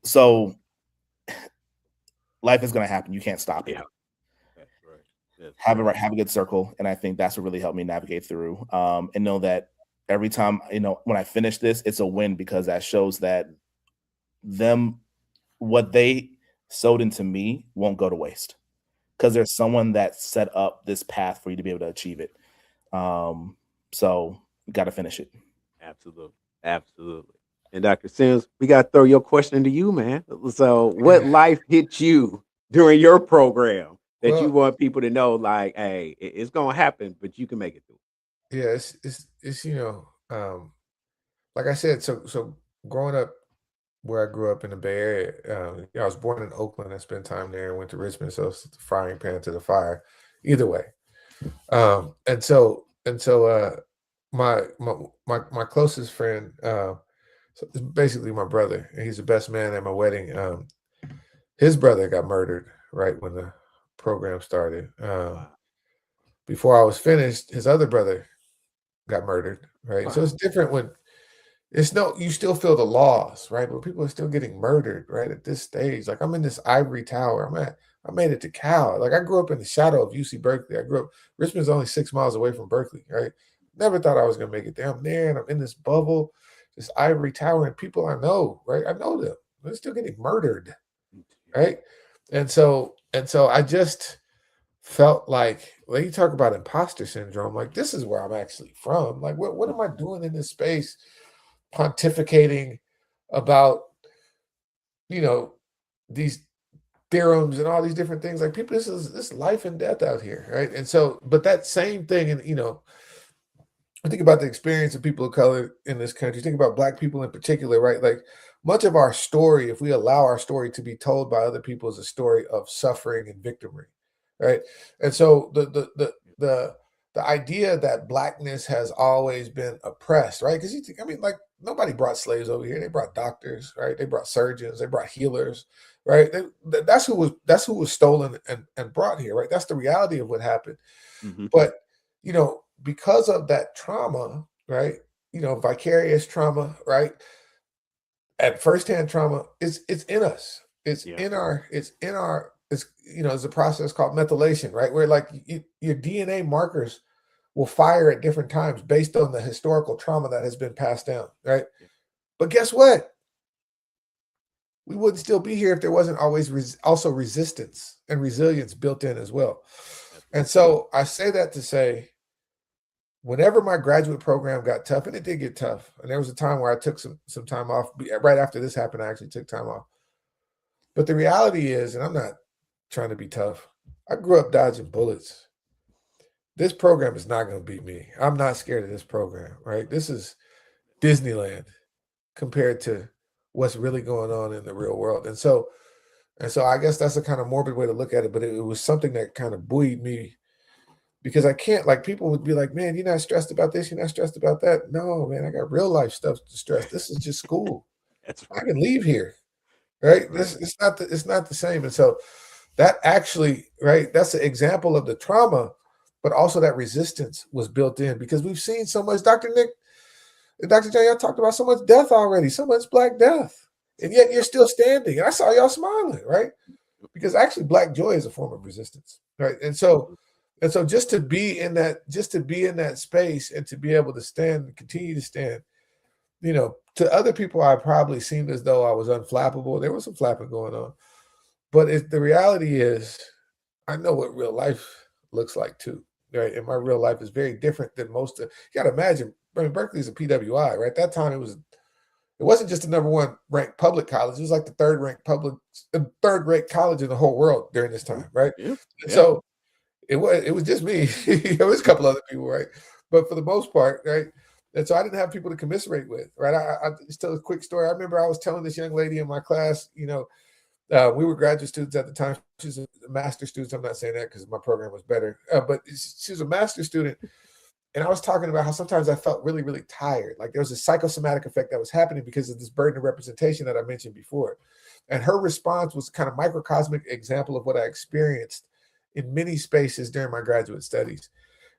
So life is going to happen. You can't stop it. Yeah. That's right. Have a good circle. And I think that's what really helped me navigate through and know that every time, when I finish this, it's a win because that shows that what they sowed into me won't go to waste because there's someone that set up this path for you to be able to achieve it. So you got to finish it. Absolutely. And Dr. Sims, we got to throw your question to you, man. So what life hit you during your program that you want people to know, like, hey, it's going to happen, but you can make it through? Yeah, it's like I said, so growing up where I grew up in the Bay Area, I was born in Oakland. I spent time there and went to Richmond, so it's the frying pan to the fire. Either way, and so my closest friend, so it's basically my brother, and he's the best man at my wedding. His brother got murdered right when the program started. Before I was finished, his other brother got murdered. Right, so it's different when. You still feel the loss, right? But people are still getting murdered, right? At this stage. Like I'm in this ivory tower. I made it to Cal. Like I grew up in the shadow of UC Berkeley. Richmond's only 6 miles away from Berkeley, right? Never thought I was gonna make it there. I'm there and I'm in this bubble, this ivory tower, and people I know, right? I know them. They're still getting murdered, right? And so I just felt like when you talk about imposter syndrome, like this is where I'm actually from. Like what am I doing in this space? Pontificating about these theorems and all these different things. Like people, this life and death out here, right? And so, but that same thing, and I think about the experience of people of color in this country. Think about Black people in particular, right? Like much of our story, if we allow our story to be told by other people, is a story of suffering and victimry, right? And so the idea that Blackness has always been oppressed, right? Because like nobody brought slaves over here. They brought doctors, right? They brought surgeons. They brought healers, right? That's who was stolen and brought here, right? That's the reality of what happened. Mm-hmm. But because of that trauma, right? Vicarious trauma, right? At firsthand trauma, it's in us. It's in our. It's a process called methylation, right? Where like your DNA markers will fire at different times based on the historical trauma that has been passed down, right? Yeah. But guess what? We wouldn't still be here if there wasn't always also resistance and resilience built in as well. And so I say that to say, whenever my graduate program got tough, and it did get tough, and there was a time where I took some time off. Right after this happened, I actually took time off. But the reality is, and I'm not trying to be tough, I grew up dodging bullets. This program is not going to beat me. I'm not scared of this program, right? This is Disneyland compared to what's really going on in the real world. And so I guess that's a kind of morbid way to look at it, but it was something that kind of buoyed me because I can't, like, people would be like, man, you're not stressed about this, you're not stressed about that. No, man, I got real life stuff to stress. This is just school. That's I right. can leave here, right? Right. It's not the same. And so that actually, right, that's an example of the trauma, but also that resistance was built in, because we've seen so much. Dr. Nick and Dr. J, y'all talked about so much death already, so much Black death, and yet you're still standing. And I saw y'all smiling, right? Because actually Black joy is a form of resistance, right? And so just to be in that space and to be able to stand and continue to stand, you know, to other people, I probably seemed as though I was unflappable. There was some flapping going on. But the reality is, I know what real life looks like too, right? And my real life is very different than most of. You got to imagine, I mean, Berkeley's a PWI, right? That time it wasn't just the number one ranked public college. It was like the third ranked college in the whole world during this time, right? Yeah. And so it was just me. There was a couple other people, right? But for the most part, right? And so I didn't have people to commiserate with, right? I just tell a quick story. I remember I was telling this young lady in my class, you know, we were graduate students at the time. She's a master's student. I'm not saying that because my program was better, but she was a master's student. And I was talking about how sometimes I felt really, really tired. Like there was a psychosomatic effect that was happening because of this burden of representation that I mentioned before. And her response was kind of microcosmic example of what I experienced in many spaces during my graduate studies.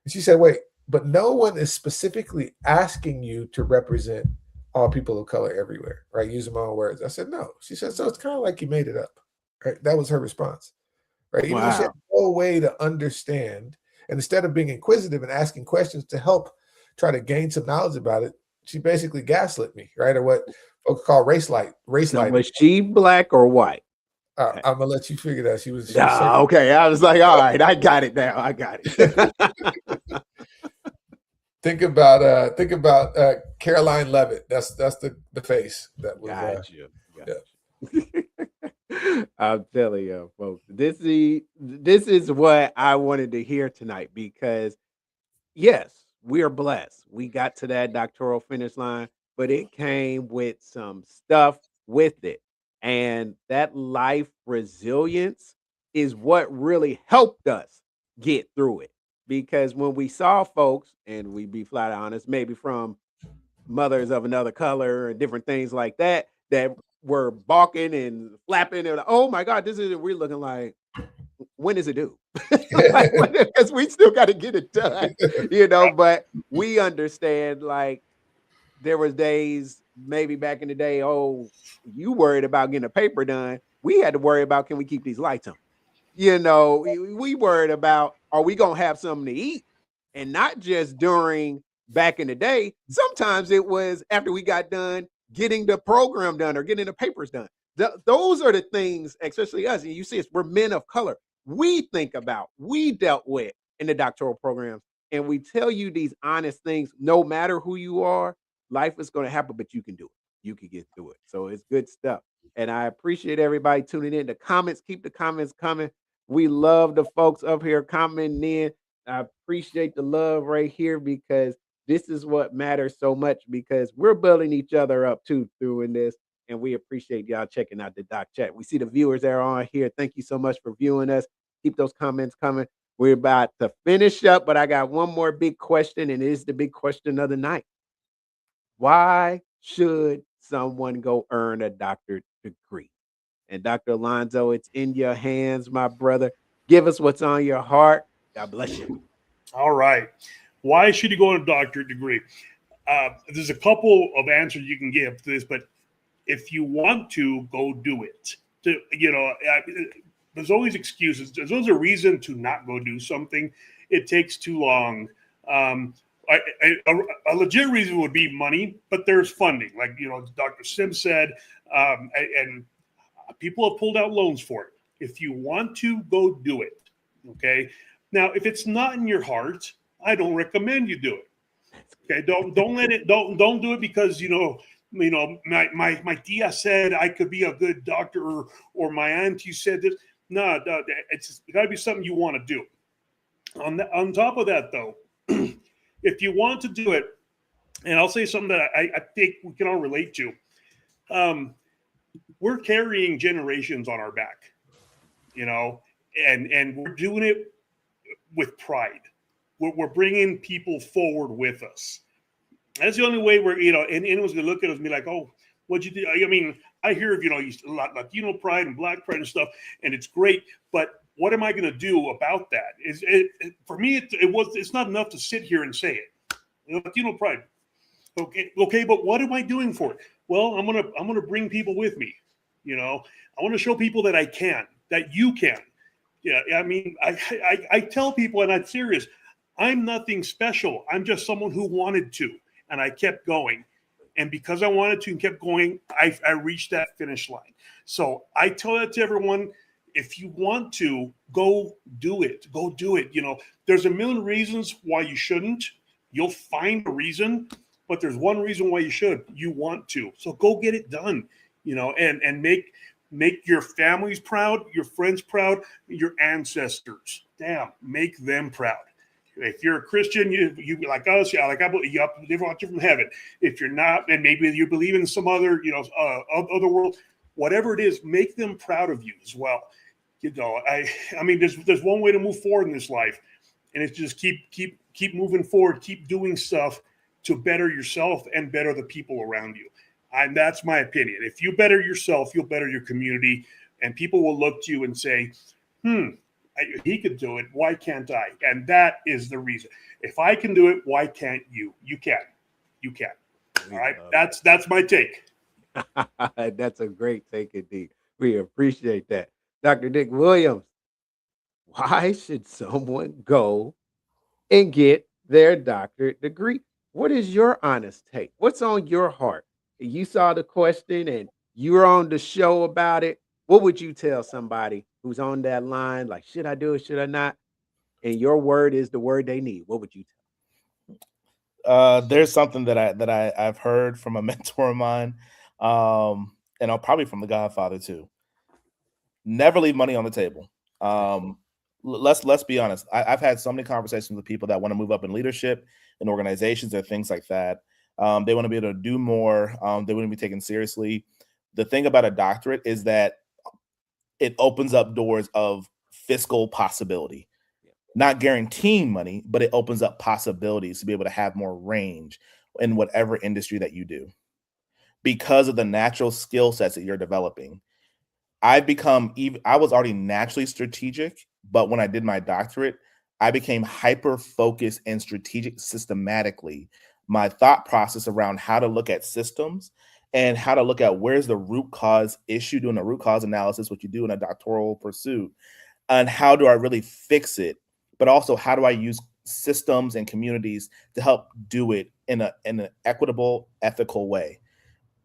And she said, wait, but no one is specifically asking you to represent all people of color everywhere, right? Using my own words. I said, no. She said, so it's kind of like you made it up, right? That was her response, right? Even though she had Wow. no way to understand. And instead of being inquisitive and asking questions to help try to gain some knowledge about it, she basically gaslit me, right? Or what folks call race Now, lighting. was she Black or white? Okay. I'm gonna let you figure that. She was Ah, okay. I was like, all right, I got it now. I got it. think about Caroline Levitt. That's the face that was Got you. yeah. I'm telling you, folks, this is what I wanted to hear tonight because yes, we are blessed. We got to that doctoral finish line, but it came with some stuff with it. And that life resilience is what really helped us get through it. Because when we saw folks, and we be flat honest, maybe from mothers of another color and different things like that, that were balking and flapping and oh my God, this is it. We're looking like, when is it due? Like, because we still got to get it done, you know. But we understand, like, there was days maybe back in the day. Oh, you worried about getting a paper done. We had to worry about, can we keep these lights on? You know, we worried about, are we gonna have something to eat? And not just during back in the day. Sometimes it was after we got done getting the program done or getting the papers done. Those are the things, especially us. And you see, we're men of color. We think about, we dealt with in the doctoral programs, and we tell you these honest things. No matter who you are, life is going to happen, but you can do it. You can get through it. So it's good stuff. And I appreciate everybody tuning in. The comments, keep the comments coming. We love the folks up here commenting in. I appreciate the love right here because this is what matters so much because we're building each other up too through in this. And we appreciate y'all checking out the doc chat. We see the viewers that are on here. Thank you so much for viewing us. Keep those comments coming. We're about to finish up, but I got one more big question, and it is the big question of the night. Why should someone go earn a doctorate degree? And Dr. Alonzo, it's in your hands, my brother. Give us what's on your heart. God bless you. All right. Why should you go on a doctorate degree? There's a couple of answers you can give to this, but if you want to, go do it. There's always excuses. There's always a reason to not go do something. It takes too long. A legit reason would be money, but there's funding. Like, Dr. Sim said, and people have pulled out loans for it. If you want to, go do it. Okay. Now, if it's not in your heart, I don't recommend you do it. Okay. Don't do it because, my tia said I could be a good doctor or my auntie said this. No, it's got to be something you want to do. On top of that, though, if you want to do it, and I'll say something that I think we can all relate to. We're carrying generations on our back, and we're doing it with pride. we're bringing people forward with us. That's the only way we're, and anyone's going to look at us and be like, oh, what'd you do? I mean, I hear of, Latino pride and Black pride and stuff, and it's great, but what am I going to do about that? For me, it's not enough to sit here and say it. Latino pride. Okay, but what am I doing for it? Well, I'm gonna bring people with me. I want to show people that I can, that you can. Yeah, I mean, I tell people, and I'm serious, I'm nothing special. I'm just someone who wanted to, and I kept going. And because I wanted to and kept going, I reached that finish line. So I tell that to everyone, if you want to, go do it. Go do it. There's a million reasons why you shouldn't. You'll find a reason, but there's one reason why you should. You want to. So go get it done, and make your families proud, your friends proud, your ancestors. Damn, make them proud. If you're a Christian, you like us, like I believe, they want you from heaven. If you're not, and maybe you believe in some other, other world, whatever it is, make them proud of you as well. I mean, there's one way to move forward in this life, and it's just keep moving forward, keep doing stuff to better yourself and better the people around you. And that's my opinion. If you better yourself, you'll better your community, and people will look to you and say, he could do it. Why can't I? And that is the reason. If I can do it, why can't you? You can. You can. All right. That's my take. That's a great take indeed. We appreciate that. Dr. Nick Williams, why should someone go and get their doctorate degree? What is your honest take? What's on your heart? You saw the question and you were on the show about it. What would you tell somebody who's on that line? Like, should I do it? Should I not? And your word is the word they need. What would you tell? There's something that I've heard from a mentor of mine, and I'll probably from the Godfather too. Never leave money on the table. Let's be honest. I've had so many conversations with people that want to move up in leadership in organizations or things like that. They want to be able to do more. They wouldn't be taken seriously. The thing about a doctorate is that it opens up doors of fiscal possibility. Not guaranteeing money, but it opens up possibilities to be able to have more range in whatever industry that you do because of the natural skill sets that you're developing. I was already naturally strategic, but when I did my doctorate, I became hyper focused and strategic systematically. My thought process around how to look at systems and how to look at where's the root cause issue, doing a root cause analysis, what you do in a doctoral pursuit, and how do I really fix it? But also, how do I use systems and communities to help do it in an equitable, ethical way?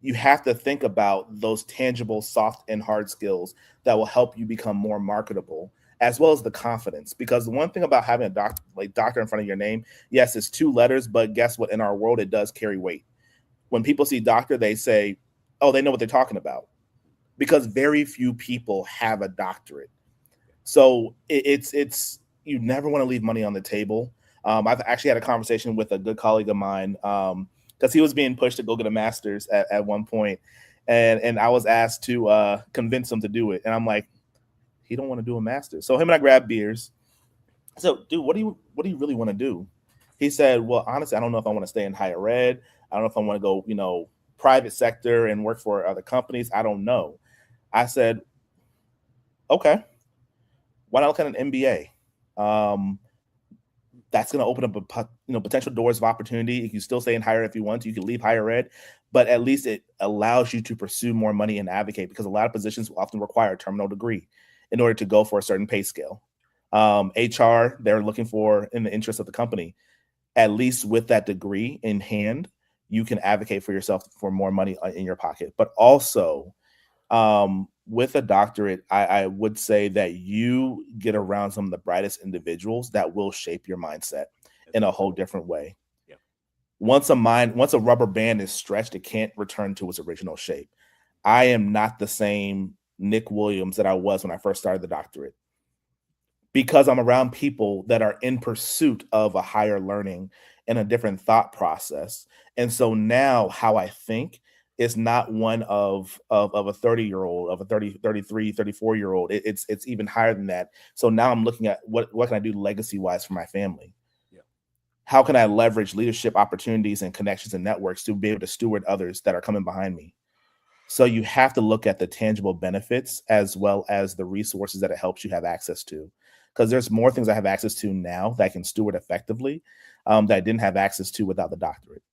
You have to think about those tangible, soft and hard skills that will help you become more marketable, as well as the confidence. Because the one thing about having a doctor in front of your name, yes, it's 2 letters, but guess what? In our world, it does carry weight. When people see doctor, they say, oh, they know what they're talking about, because very few people have a doctorate. So it's you never want to leave money on the table. I've actually had a conversation with a good colleague of mine because he was being pushed to go get a master's at one point, and I was asked to convince him to do it, and I'm like, he don't want to do a master's. So him and I grabbed beers. So, dude, what do you really want to do? He said, well, honestly, I don't know if I want to stay in higher ed. I don't know if I want to go, private sector and work for other companies. I don't know. I said, okay, why not look at an MBA? That's going to open up potential doors of opportunity. You can still stay in higher ed if you want to. You can leave higher ed, but at least it allows you to pursue more money and advocate, because a lot of positions will often require a terminal degree in order to go for a certain pay scale. HR, they're looking for in the interest of the company. At least with that degree in hand, you can advocate for yourself for more money in your pocket. But also, with a doctorate, I would say that you get around some of the brightest individuals that will shape your mindset in a whole different way. Yeah. Once a rubber band is stretched, it can't return to its original shape. I am not the same Nick Williams that I was when I first started the doctorate, because I'm around people that are in pursuit of a higher learning and a different thought process. And so now how I think is not one of a 30-year-old, of a 30, 33, 34-year-old. It's even higher than that. So now I'm looking at what can I do legacy-wise for my family? Yeah. how can I leverage leadership opportunities and connections and networks to be able to steward others that are coming behind me? So you have to look at the tangible benefits as well as the resources that it helps you have access to. Because there's more things I have access to now that I can steward effectively that I didn't have access to without the doctorate.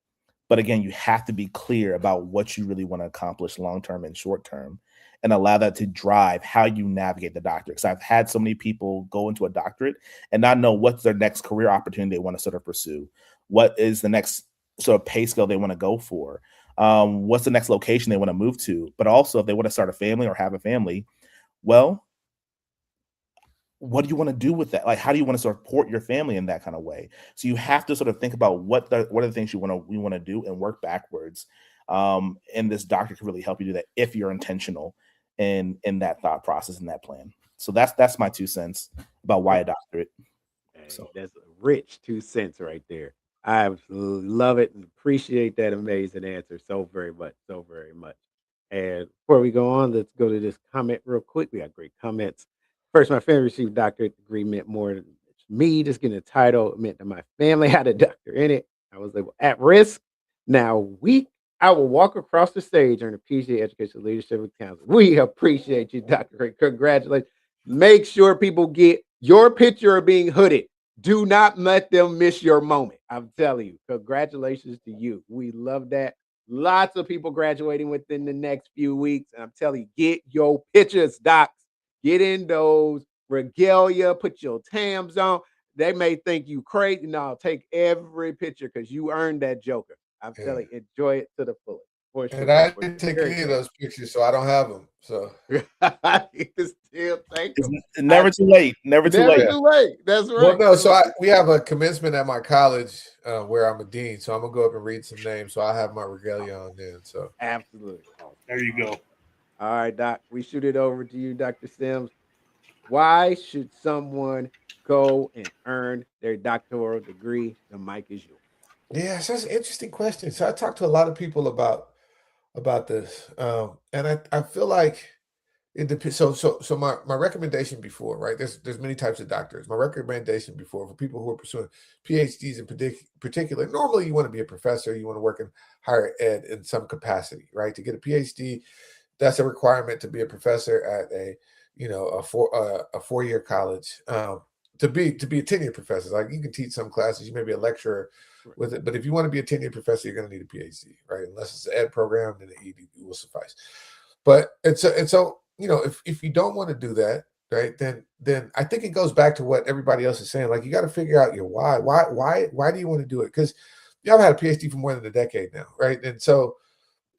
But again, you have to be clear about what you really want to accomplish long-term and short-term and allow that to drive how you navigate the doctorate. Because I've had so many people go into a doctorate and not know what's their next career opportunity they want to sort of pursue. What is the next sort of pay scale they want to go for? What's the next location they want to move to? But also, if they want to start a family or have a family, well, what do you want to do with that? Like, how do you want to support your family in that kind of way? So you have to sort of think about what are the things you want to do and work backwards. And this doctor can really help you do that if you're intentional in that thought process and that plan. So that's my 2 cents about why a doctorate. Hey, So that's a rich 2 cents right there. I absolutely love it and appreciate that amazing answer so very much, so very much. And before we go on, let's go to this comment real quick. We got great comments. First, my family received doctorate degree meant more than me. Just getting a title it meant that my family had a doctor in it. I was like, at risk. Now, I will walk across the stage earn a PhD education leadership and counseling. We appreciate you, Dr. Ray. Congratulations. Make sure people get your picture of being hooded. Do not let them miss your moment. I'm telling you, congratulations to you. We love that. Lots of people graduating within the next few weeks. And I'm telling you, get your pictures, docs. Get in those regalia, put your Tams on. They may think you crazy. No, take every picture because you earned that joker. I'm Yeah. telling you, enjoy it to the fullest. For sure. And I for didn't sure. take Very any of cool. those pictures, so I don't have them. So You can still take it's them. never too late. Never too Never late. too late. That's well, right. no. So we have a commencement at my college where I'm a dean. So I'm gonna go up and read some names. So I have my regalia on then. So Absolutely. There you go. All right, Doc. We shoot it over to you, Dr. Sims. Why should someone go and earn their doctoral degree? The mic is yours. yeah, so that's an interesting question. So I talked to a lot of people about this, and I feel like it depends. So my recommendation before, right? There's many types of doctors. My recommendation before for people who are pursuing PhDs in particular, normally you want to be a professor, you want to work in higher ed in some capacity, right? To get a PhD, that's a requirement to be a professor at a 4-year college. To be a tenured professor, like you can teach some classes, you may be a lecturer with it, but if you want to be a tenured professor, you're going to need a PhD, right? Unless it's an ed program, then the ED will suffice. But so if you don't want to do that, right, then I think it goes back to what everybody else is saying. Like you got to figure out your why. Why do you want to do it? Because y'all had a PhD for more than a decade now, right? And so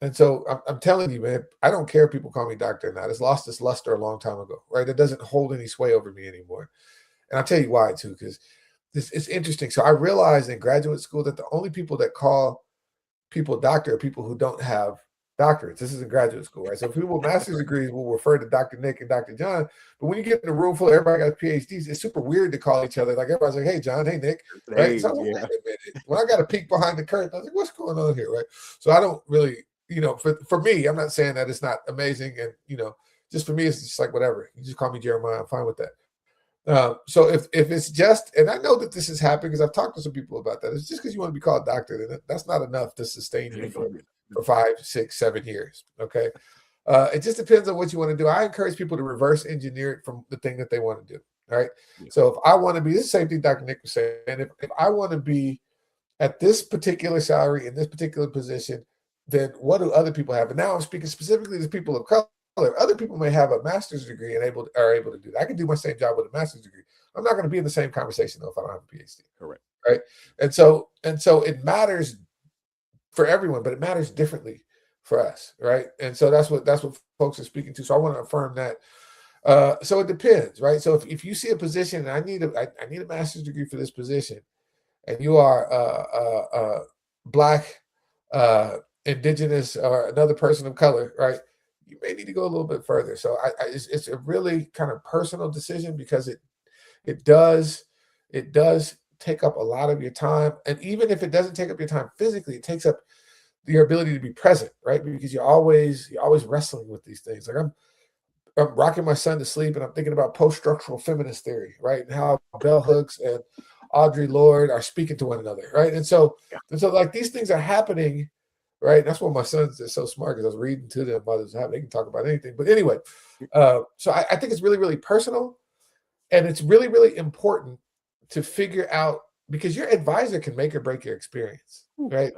I'm telling you, man, I don't care if people call me doctor or not. It's lost its luster a long time ago, right? It doesn't hold any sway over me anymore. And I'll tell you why too, because it's interesting. So I realized in graduate school that the only people that call people doctor are people who don't have doctorates. This is in graduate school, right? So people with master's degrees will refer to Dr. Nick and Dr. John. But when you get in a room full of everybody got PhDs, it's super weird to call each other. Like everybody's like, hey, John, hey, Nick, right? Hey, So I was like, yeah. wait a minute. When I got a peek behind the curtain, I was like, what's going on here, right? So I don't really, for me, I'm not saying that it's not amazing. And, just for me, it's just like, whatever. You just call me Jeremiah. I'm fine with that. So if it's just, and I know that this has happened because I've talked to some people about that. It's just because you want to be called doctor, then that's not enough to sustain you for 5, 6, 7 years. Okay. It just depends on what you want to do. I encourage people to reverse engineer it from the thing that they want to do. All right. Yeah. So if I want to be, this is the same thing Dr. Nick was saying, if I want to be at this particular salary in this particular position, then what do other people have? And now I'm speaking specifically to people of color. Other people may have a master's degree and are able to do that. I can do my same job with a master's degree. I'm not going to be in the same conversation though if I don't have a PhD. Correct. Right. And so it matters for everyone, but it matters differently for us. Right. And so that's what folks are speaking to. So I want to affirm that. So it depends, right? So if you see a position and I need a master's degree for this position, and you are Black, Indigenous, or another person of color, right? You may need to go a little bit further. So it's a really kind of personal decision because it does take up a lot of your time. And even if it doesn't take up your time physically, it takes up your ability to be present, right? Because you're always wrestling with these things. Like I'm rocking my son to sleep and I'm thinking about post-structural feminist theory, right? And how bell hooks and Audre Lorde are speaking to one another, right? And so like these things are happening, right? That's why my sons are so smart, because I was reading to them while it was happening. They can talk about anything. But anyway, so I think it's really, really personal, and it's really, really important to figure out, because your advisor can make or break your experience, right?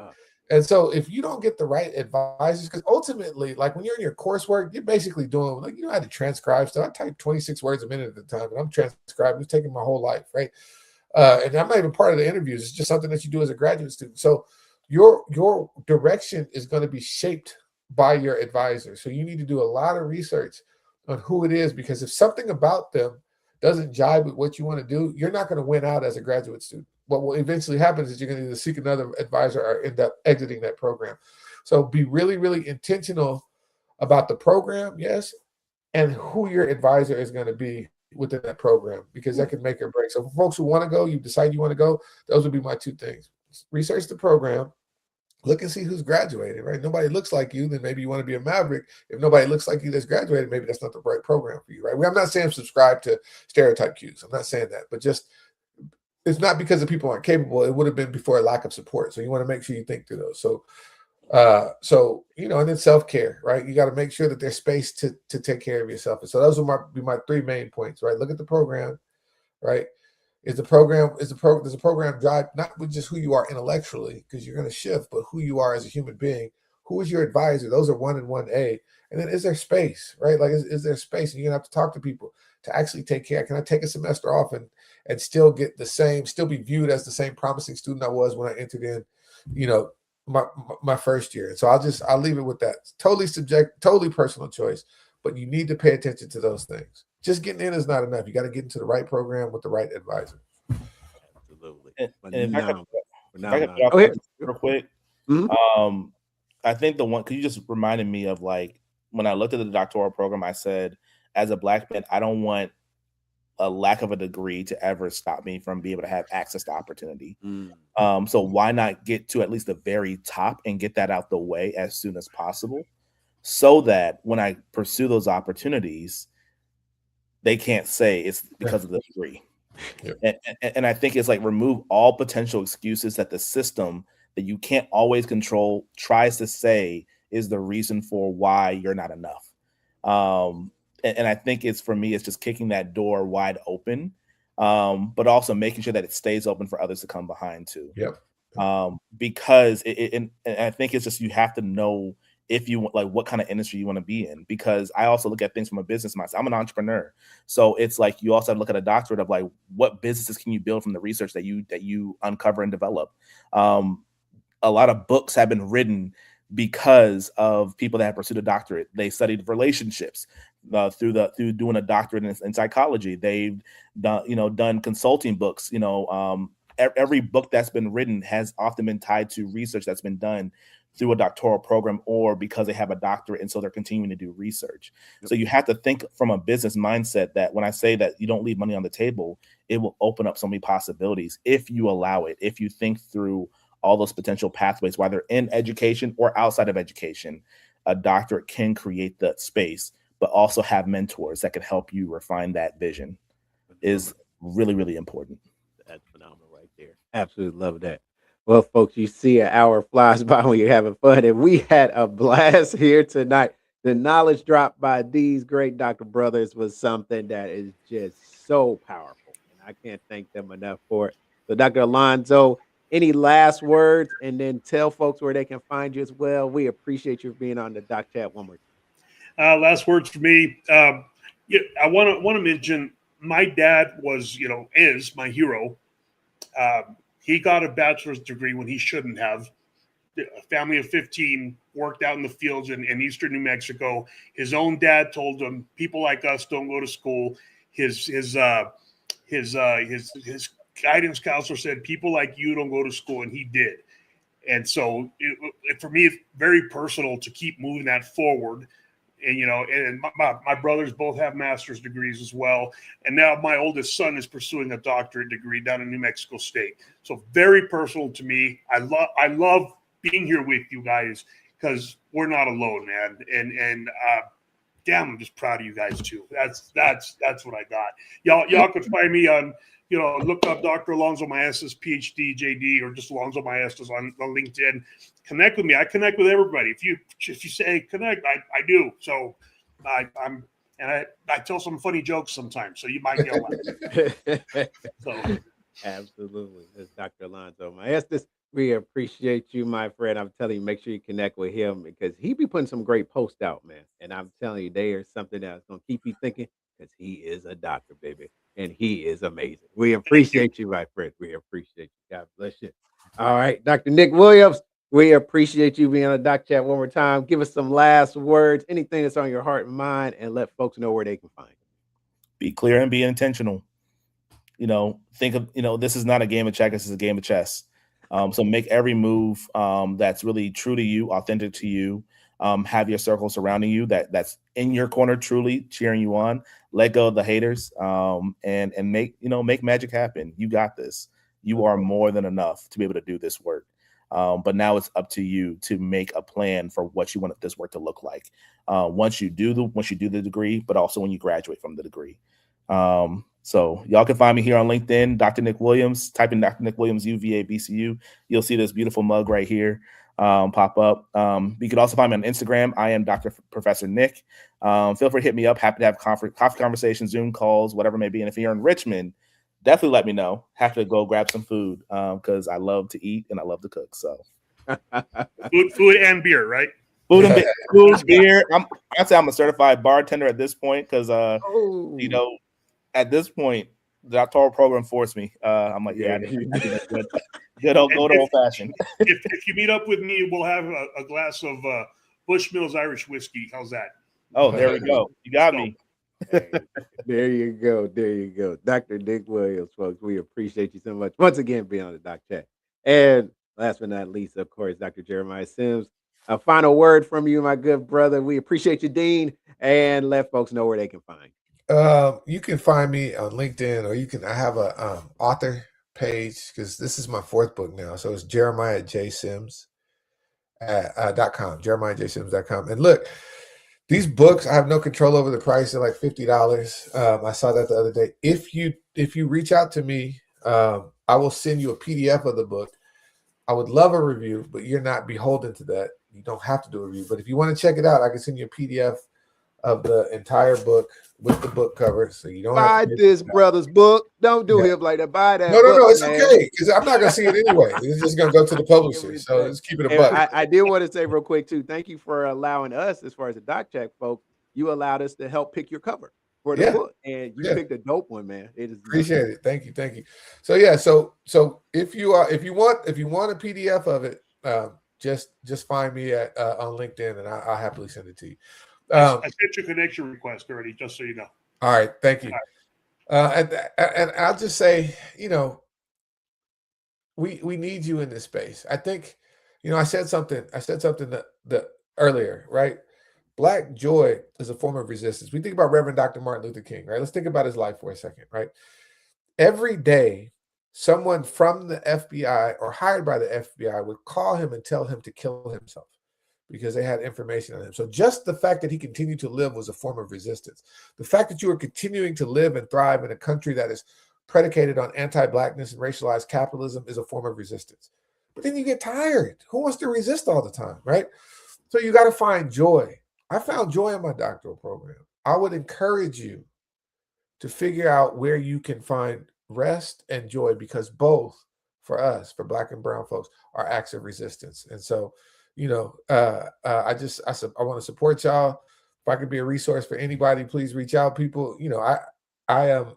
And so if you don't get the right advisors, because ultimately, like when you're in your coursework, you're basically doing, like, I had to transcribe stuff. I type 26 words a minute at a time, and I'm transcribing. It's taking my whole life, right? And I'm not even part of the interviews. It's just something that you do as a graduate student. So your direction is going to be shaped by your advisor. So you need to do a lot of research on who it is, because if something about them doesn't jive with what you want to do, you're not going to win out as a graduate student. What will eventually happen is you're going to either seek another advisor or end up exiting that program. So be really, really intentional about the program, yes, and who your advisor is going to be within that program, because that can make or break. So for folks who want to go, you decide you want to go, those would be my two things. Research the program, look and see who's graduated, right? Nobody looks like you, then maybe you want to be a maverick. If nobody looks like you that's graduated, maybe that's not the right program for you, right? I'm not saying subscribe to stereotype cues. I'm not saying that, but just, it's not because the people aren't capable. It would have been before a lack of support. So you want to make sure you think through those. So, and then self-care, right? You got to make sure that there's space to take care of yourself. And so those will be my three main points, right? Look at the program, right? Does the program drive not with just who you are intellectually, because you're going to shift, but who you are as a human being? Who is your advisor? Those are 1 and 1A. And then is there space, right? Like, is there space? And you're going to have to talk to people to actually take care. Can I take a semester off and still get still be viewed as the same promising student I was when I entered in, my first year? And so I'll leave it with that. It's totally personal choice, but you need to pay attention to those things. Just getting in is not enough. You got to get into the right program with the right advisor. Absolutely. And if I could Go ahead. real quick. Mm-hmm. I think because you just reminded me of, like, when I looked at the doctoral program, I said, as a Black man, I don't want a lack of a degree to ever stop me from being able to have access to opportunity. So why not get to at least the very top and get that out the way as soon as possible, so that when I pursue those opportunities, they can't say it's because of the degree. Yeah. And I think it's like, remove all potential excuses that the system that you can't always control tries to say is the reason for why you're not enough. And I think for me, it's just kicking that door wide open, but also making sure that it stays open for others to come behind too. Yep. Because and I think it's just, you have to know if you want, like, what kind of industry you want to be in, because I also look at things from a business mindset. I'm an entrepreneur. So it's like, you also have to look at a doctorate of, like, what businesses can you build from the research that you uncover and develop. A lot of books have been written because of people that have pursued a doctorate. They studied relationships through doing a doctorate in psychology. They've done consulting books. Every book that's been written has often been tied to research that's been done through a doctoral program, or because they have a doctorate and so they're continuing to do research. Yep. So you have to think from a business mindset, that when I say that you don't leave money on the table, it will open up so many possibilities if you allow it, if you think through all those potential pathways, whether in education or outside of education. A doctorate can create that space, but also have mentors that can help you refine that vision. Is really, really important. That's phenomenal right there. Absolutely love that. Well, folks, you see an hour flies by when you're having fun, and we had a blast here tonight. The knowledge dropped by these great Dr. Brothers was something that is just so powerful, and I can't thank them enough for it. So, Dr. Alonzo, any last words, and then tell folks where they can find you as well. We appreciate you being on the Doc Chat one more time. Last words for me. I want to mention, my dad is my hero. He got a bachelor's degree when he shouldn't have. A family of 15, worked out in the fields in eastern New Mexico. His own dad told him, people like us don't go to school. His guidance counselor said, people like you don't go to school, and he did. And so for me, it's very personal to keep moving that forward. And my brothers both have master's degrees as well. And now my oldest son is pursuing a doctorate degree down in New Mexico State. So very personal to me. I love being here with you guys, because we're not alone, man. And damn, I'm just proud of you guys too. That's what I got. Y'all could find me on look up Dr. Alonzo Maestas, Ph.D., J.D., or just Alonzo Maestas on LinkedIn. Connect with me. I connect with everybody. If you say connect, I do. So I tell some funny jokes sometimes, so you might get a laugh. So absolutely, that's Dr. Alonzo Maestas. We appreciate you, my friend. I'm telling you, make sure you connect with him because he be putting some great posts out, man. And I'm telling you, they are something that's gonna keep you thinking because he is a doctor, baby, and he is amazing. We appreciate you, my friend. We appreciate you. God bless you. All right, Dr. Nick Williams. We appreciate you being on the Doc Chat one more time. Give us some last words, anything that's on your heart and mind, and let folks know where they can find you. Be clear and be intentional. Think of, this is not a game of checkers, this is a game of chess. So make every move that's really true to you, authentic to you. Have your circle surrounding you that's in your corner, truly cheering you on. Let go of the haters, and make magic happen. You got this. You are more than enough to be able to do this work. But now it's up to you to make a plan for what you want this work to look like once you do the degree, but also when you graduate from the degree. So y'all can find me here on LinkedIn, Dr. Nick Williams. Type in Dr. Nick Williams, UVA, BCU. You'll see this beautiful mug right here pop up. You can also find me on Instagram. I am Dr. Professor Nick. Feel free to hit me up. Happy to have coffee conversations, Zoom calls, whatever it may be. And if you're in Richmond, definitely let me know. Have to go grab some food because I love to eat and I love to cook. So food and beer, right? Food, beer. I'd say I'm a certified bartender at this point because at this point, the doctoral program forced me. I'm like, I need good old fashioned. If you meet up with me, we'll have a glass of Bushmills Irish whiskey. How's that? Oh, there we go. You got me. Hey, there you go. There you go. Dr. Nick Williams, folks. We appreciate you so much once again being on the Doc Chat. And last but not least, of course, Dr. Jeremiah Sims. A final word from you, my good brother. We appreciate you, Dean, and let folks know where they can find you. You can find me on LinkedIn, or I have a author page because this is my 4th book now. So it's JeremiahJSims.com, JeremiahJSims.com. And look, these books, I have no control over the price. They're like $50. I saw that the other day. If you reach out to me, I will send you a PDF of the book. I would love a review, but you're not beholden to that. You don't have to do a review. But if you want to check it out, I can send you a PDF of the entire book with the book cover, so you don't buy this brother's book. Don't do him like that. Buy that. No, it's okay because I'm not gonna see it anyway. It's just gonna go to the publisher. So let's keep it a buck. I did want to say real quick too. Thank you for allowing us, as far as the Doc Check folks, you allowed us to help pick your cover for the book, and you picked a dope one, man. It is appreciate it. Thank you. So so if you want a PDF of it, just find me on LinkedIn, and I'll happily send it to you. I sent you a connection request already, just so you know. All right, thank you. And I'll just say, we need you in this space. I think, I said something that earlier, right? Black joy is a form of resistance. We think about Reverend Dr. Martin Luther King, right? Let's think about his life for a second, right? Every day, someone from the FBI or hired by the FBI would call him and tell him to kill himself because they had information on him. So just the fact that he continued to live was a form of resistance. The fact that you are continuing to live and thrive in a country that is predicated on anti-Blackness and racialized capitalism is a form of resistance. But then you get tired. Who wants to resist all the time, right? So you got to find joy. I found joy in my doctoral program. I would encourage you to figure out where you can find rest and joy, because both, for us, for Black and brown folks, are acts of resistance. And so, I want to support y'all. If I could be a resource for anybody, please reach out. People, I am.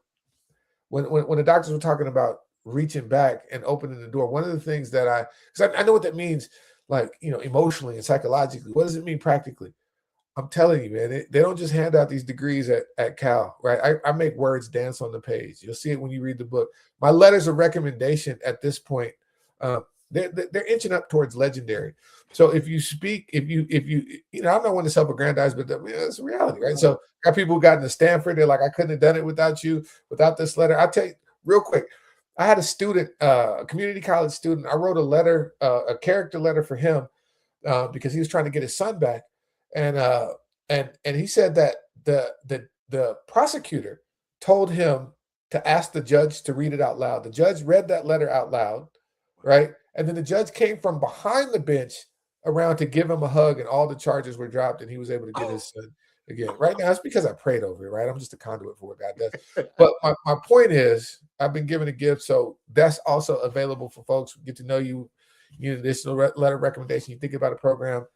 When the doctors were talking about reaching back and opening the door, one of the things that because I know what that means, like, emotionally and psychologically. What does it mean practically? I'm telling you, man, they don't just hand out these degrees at Cal, right? I make words dance on the page. You'll see it when you read the book. My letters of recommendation at this point, they're inching up towards legendary. So if you speak, if you, I'm not one to self-aggrandize, but it's a reality, right? So got people who got into Stanford. They're like, I couldn't have done it without you, without this letter. I'll tell you real quick. I had a student, a community college student. I wrote a letter, a character letter for him because he was trying to get his son back. And he said that the prosecutor told him to ask the judge to read it out loud. The judge read that letter out loud, right? And then the judge came from behind the bench around to give him a hug, and all the charges were dropped, and he was able to get his son again. Right now, it's because I prayed over it, right? I'm just a conduit for what God does. But my point is, I've been given a gift, so that's also available for folks who get to know you. You need additional letter of recommendation. You think about a program.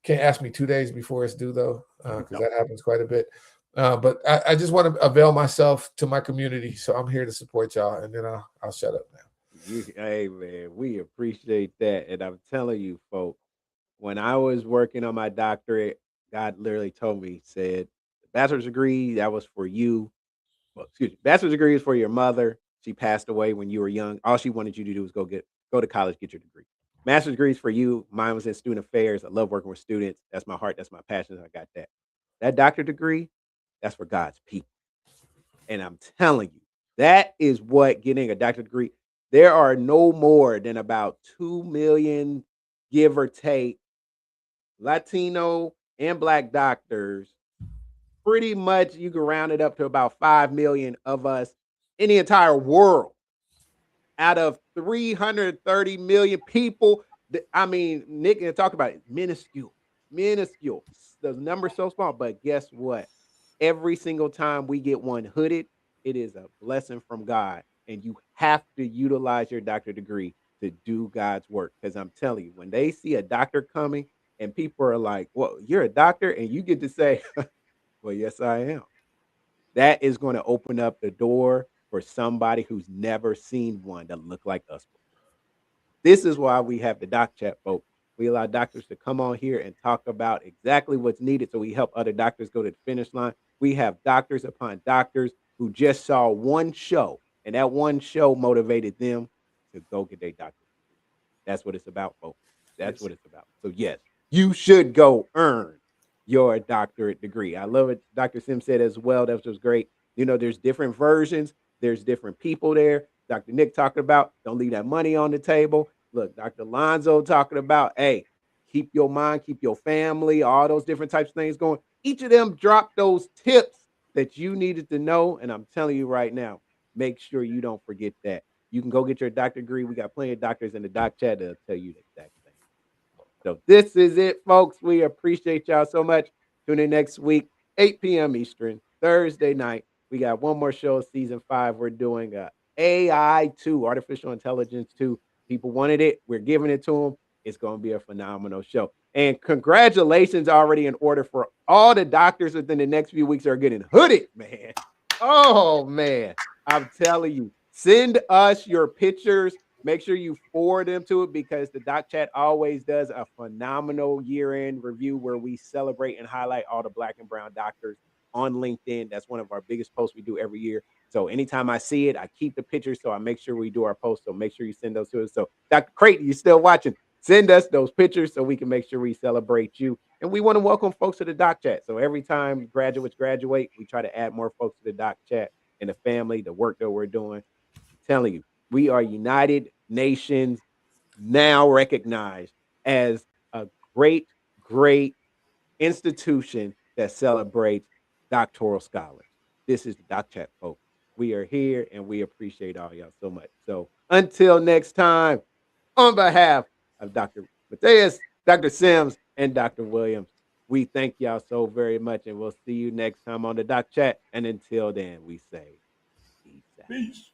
Can't ask me 2 days before it's due, though, because that happens quite a bit. But I just want to avail myself to my community, so I'm here to support y'all, and then I'll shut up now. Hey, man, we appreciate that. And I'm telling you, folks, when I was working on my doctorate, God literally told me, said, the bachelor's degree, that was for you. Well, excuse me, bachelor's degree is for your mother. She passed away when you were young. All she wanted you to do was go to college, get your degree. Master's degree is for you. Mine was in student affairs. I love working with students. That's my heart. That's my passion. I got that. That doctorate degree, that's for God's people. And I'm telling you, that is what getting a doctorate degree. There are no more than about 2 million, give or take, Latino and Black doctors. Pretty much, you can round it up to about 5 million of us in the entire world. Out of 330 million people, I mean, Nick can talk about it, minuscule. The number's so small, but guess what? Every single time we get one hooded, it is a blessing from God. And you have to utilize your doctorate degree to do God's work. Because I'm telling you, when they see a doctor coming and people are like, well, you're a doctor, and you get to say, well, yes, I am. That is going to open up the door for somebody who's never seen one that look like us before. This is why we have the doc chat, folks. We allow doctors to come on here and talk about exactly what's needed so we help other doctors go to the finish line. We have doctors upon doctors who just saw one show, and that one show motivated them to go get their doctorate. That's what it's about, folks. That's what it's about. So, yes, you should go earn your doctorate degree. I love it. Dr. Sim said as well. That was great. You know, there's different versions, there's different people there. Dr. Nick talking about don't leave that money on the table. Look, Dr. Alonzo talking about, hey, keep your mind, keep your family, all those different types of things going. Each of them dropped those tips that you needed to know. And I'm telling you right now, make sure you don't forget that. You can go get your doctorate degree. We got plenty of doctors in the doc chat that'll tell you the exact thing. So this is it, folks. We appreciate y'all so much. Tune in next week, 8 p.m. Eastern, Thursday night. We got one more show, season 5. We're doing AI 2, Artificial Intelligence 2. People wanted it. We're giving it to them. It's going to be a phenomenal show. And congratulations already in order for all the doctors within the next few weeks are getting hooded, man. Oh, man. I'm telling you, send us your pictures. Make sure you forward them to it because the Doc Chat always does a phenomenal year-end review where we celebrate and highlight all the Black and brown doctors on LinkedIn. That's one of our biggest posts we do every year. So anytime I see it, I keep the pictures so I make sure we do our posts. So make sure you send those to us. So Dr. Creighton, you're still watching. Send us those pictures so we can make sure we celebrate you. And we want to welcome folks to the Doc Chat. So every time graduates graduate, we try to add more folks to the Doc Chat and the family, the work that we're doing. I'm telling you, we are United Nations now recognized as a great, great institution that celebrates doctoral scholars. This is the Doc Chat, folks. We are here and we appreciate all y'all so much. So until next time, on behalf of Dr. Maestas, Dr. Sims, and Dr. Williams, we thank y'all so very much, and we'll see you next time on the Doc Chat. And until then, we say peace out. Peace.